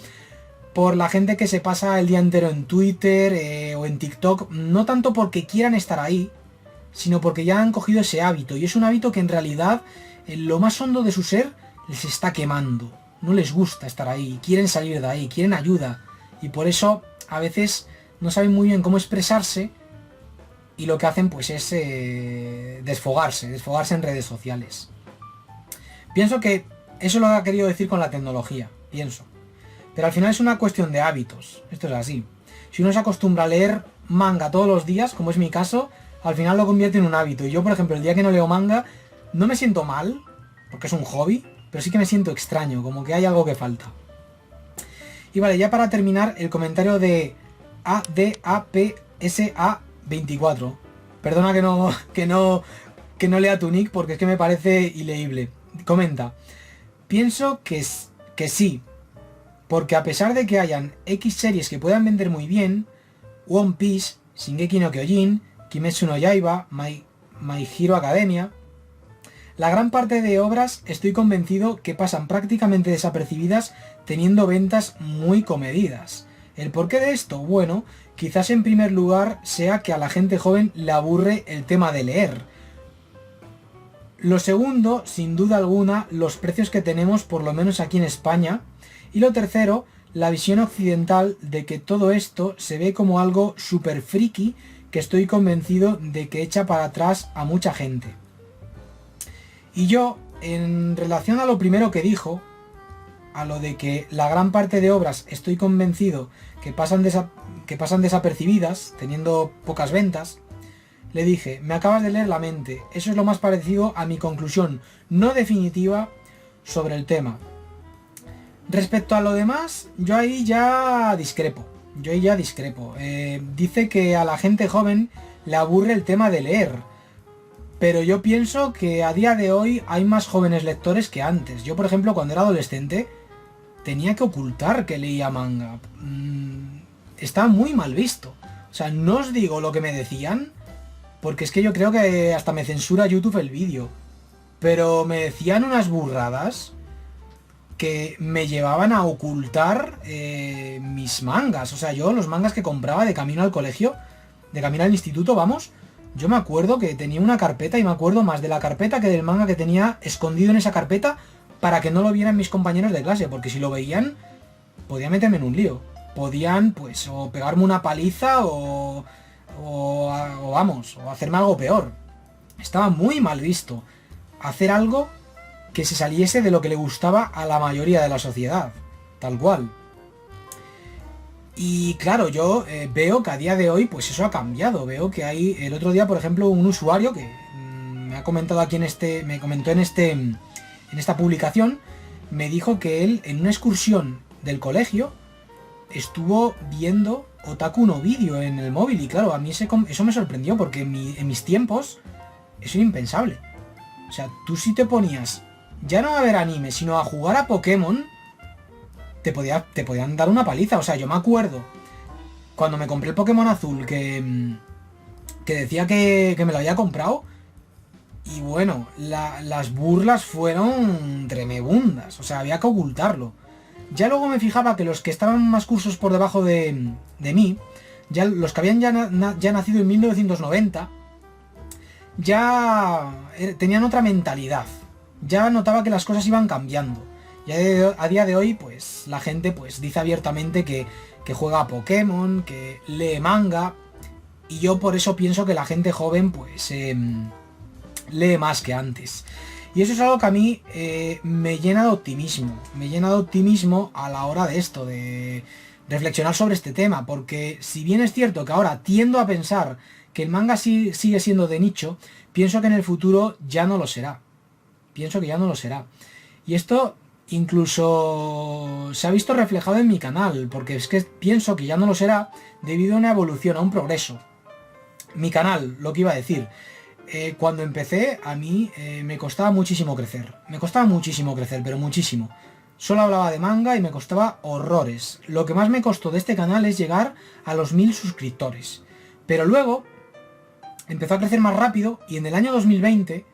Speaker 1: por la gente que se pasa el día entero en Twitter o en TikTok, no tanto porque quieran estar ahí, sino porque ya han cogido ese hábito, y es un hábito que en realidad en lo más hondo de su ser les está quemando. No les gusta estar ahí, quieren salir de ahí, quieren ayuda, y por eso a veces no saben muy bien cómo expresarse, y lo que hacen pues es desfogarse en redes sociales. Pienso que eso es lo que ha querido decir con la tecnología, pienso. Pero al final es una cuestión de hábitos, esto es así. Si uno se acostumbra a leer manga todos los días, como es mi caso, al final lo convierte en un hábito. Y yo, por ejemplo, el día que no leo manga, no me siento mal, porque es un hobby, pero sí que me siento extraño, como que hay algo que falta. Y vale, ya para terminar, el comentario de ADAPSA24. Perdona que no lea tu nick, porque es que me parece ileíble. Comenta: pienso que sí, porque a pesar de que hayan X series que puedan vender muy bien, One Piece, Shingeki no Kyojin, Kimetsu no Yaiba, My Hero Academia, la gran parte de obras estoy convencido que pasan prácticamente desapercibidas teniendo ventas muy comedidas. ¿El porqué de esto? Bueno, quizás en primer lugar sea que a la gente joven le aburre el tema de leer. Lo segundo, sin duda alguna, los precios que tenemos por lo menos aquí en España. Y lo tercero, la visión occidental de que todo esto se ve como algo súper friki, que estoy convencido de que echa para atrás a mucha gente. Y yo, en relación a lo primero que dijo, a lo de que la gran parte de obras estoy convencido que pasan desapercibidas, teniendo pocas ventas, le dije: me acabas de leer la mente, eso es lo más parecido a mi conclusión no definitiva sobre el tema. Respecto a lo demás, yo ahí ya discrepo. Yo ahí ya discrepo. Dice que a la gente joven le aburre el tema de leer. Pero yo pienso que a día de hoy hay más jóvenes lectores que antes. Yo, por ejemplo, cuando era adolescente, tenía que ocultar que leía manga. Está muy mal visto. O sea, no os digo lo que me decían, porque es que yo creo que hasta me censura YouTube el vídeo. Pero me decían unas burradas que me llevaban a ocultar mis mangas. O sea, yo los mangas que compraba de camino al colegio, de camino al instituto, vamos, yo me acuerdo que tenía una carpeta y me acuerdo más de la carpeta que del manga que tenía escondido en esa carpeta para que no lo vieran mis compañeros de clase, porque si lo veían, podían meterme en un lío. Podían, pues, o pegarme una paliza o vamos, o hacerme algo peor. Estaba muy mal visto hacer algo que se saliese de lo que le gustaba a la mayoría de la sociedad, tal cual. Y claro, yo veo que a día de hoy pues eso ha cambiado. Veo que hay el otro día, por ejemplo, un usuario que me ha comentado aquí me comentó en esta publicación, me dijo que él en una excursión del colegio estuvo viendo Otaku no Video en el móvil. Y claro, a mí eso me sorprendió porque en mis tiempos eso era impensable. O sea, tú si te ponías ya no a ver anime, sino a jugar a Pokémon, te podían dar una paliza. O sea, yo me acuerdo cuando me compré el Pokémon azul que decía que me lo había comprado. Y bueno, las burlas fueron tremebundas. O sea, había que ocultarlo. Ya luego me fijaba que los que estaban más cursos por debajo de mí, ya los que habían ya nacido en 1990, ya tenían otra mentalidad. Ya notaba que las cosas iban cambiando. Y a día de hoy, pues la gente pues dice abiertamente que juega a Pokémon, que lee manga. Y yo por eso pienso que la gente joven pues lee más que antes. Y eso es algo que a mí me llena de optimismo. Me llena de optimismo a la hora de esto, de reflexionar sobre este tema. Porque si bien es cierto que ahora tiendo a pensar que el manga sigue siendo de nicho, pienso que en el futuro ya no lo será. Pienso que ya no lo será. Y esto incluso se ha visto reflejado en mi canal, porque es que pienso que ya no lo será debido a una evolución, a un progreso. Mi canal, lo que iba a decir. Cuando empecé, a mí me costaba muchísimo crecer. Me costaba muchísimo crecer, pero muchísimo. Solo hablaba de manga y me costaba horrores. Lo que más me costó de este canal es llegar a los 1000 suscriptores. Pero luego empezó a crecer más rápido y en el año 2020,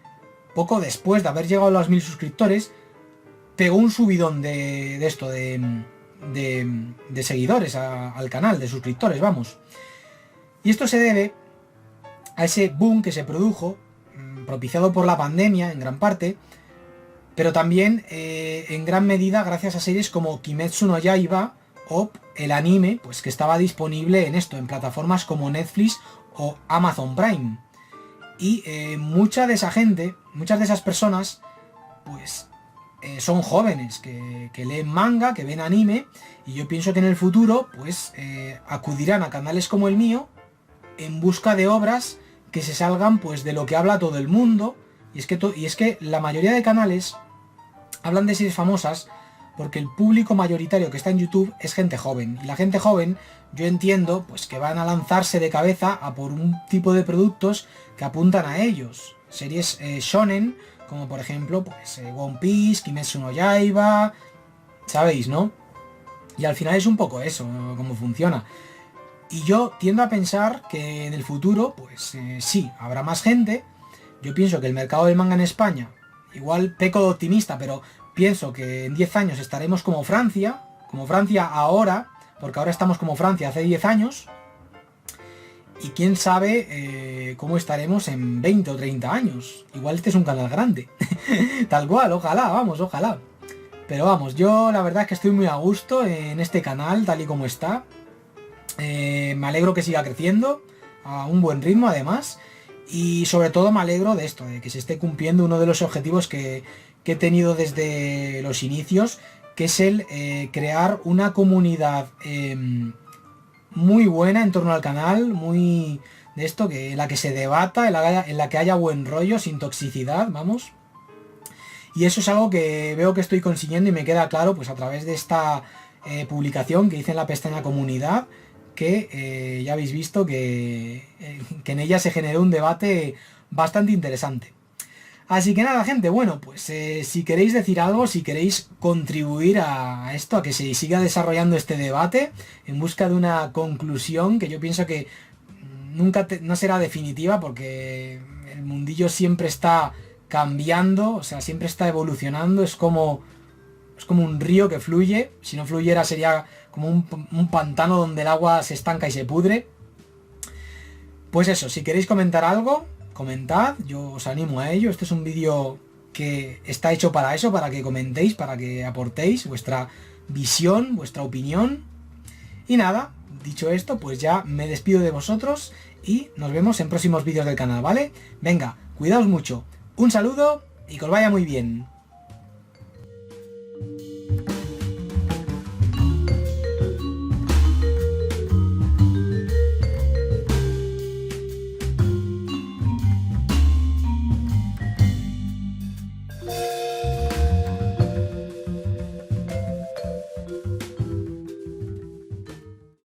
Speaker 1: poco después de haber llegado a los 1000 suscriptores, pegó un subidón de seguidores al canal, de suscriptores, vamos. Y esto se debe a ese boom que se produjo, propiciado por la pandemia en gran parte, pero también en gran medida gracias a series como Kimetsu no Yaiba o el anime, pues que estaba disponible en plataformas como Netflix o Amazon Prime. Y mucha de esa gente, muchas de esas personas, pues son jóvenes que leen manga, que ven anime, y yo pienso que en el futuro pues acudirán a canales como el mío en busca de obras que se salgan pues de lo que habla todo el mundo. Y es que la mayoría de canales hablan de series famosas porque el público mayoritario que está en YouTube es gente joven. Y la gente joven, yo entiendo pues que van a lanzarse de cabeza a por un tipo de productos que apuntan a ellos. Series shonen, como por ejemplo pues One Piece, Kimetsu no Yaiba, ¿sabéis, no? Y al final es un poco eso, cómo funciona. Y yo tiendo a pensar que en el futuro, pues sí, habrá más gente. Yo pienso que el mercado del manga en España, igual peco de optimista, pero pienso que en 10 años estaremos como Francia ahora, porque ahora estamos como Francia hace 10 años. Y quién sabe cómo estaremos en 20 o 30 años. Igual este es un canal grande. Tal cual, ojalá, vamos, ojalá. Pero vamos, yo la verdad es que estoy muy a gusto en este canal, tal y como está. Me alegro que siga creciendo a un buen ritmo además, y sobre todo me alegro de esto, de que se esté cumpliendo uno de los objetivos que he tenido desde los inicios, que es el crear una comunidad muy buena en torno al canal, muy de esto, en la que se debata, en la que haya buen rollo, sin toxicidad, vamos. Y eso es algo que veo que estoy consiguiendo y me queda claro pues a través de esta publicación que hice en la pestaña comunidad, que ya habéis visto que en ella se generó un debate bastante interesante. Así que nada, gente, bueno, pues si queréis decir algo, si queréis contribuir a esto, a que se siga desarrollando este debate en busca de una conclusión que yo pienso que no será definitiva, porque el mundillo siempre está cambiando, o sea, siempre está evolucionando, es como un río que fluye. Si no fluyera sería como un pantano donde el agua se estanca y se pudre. Pues eso, si queréis comentar algo, comentad, yo os animo a ello. Este es un vídeo que está hecho para eso, para que comentéis, para que aportéis vuestra visión, vuestra opinión. Y nada, dicho esto, pues ya me despido de vosotros y nos vemos en próximos vídeos del canal, ¿vale? Venga, cuidaos mucho, un saludo y que os vaya muy bien.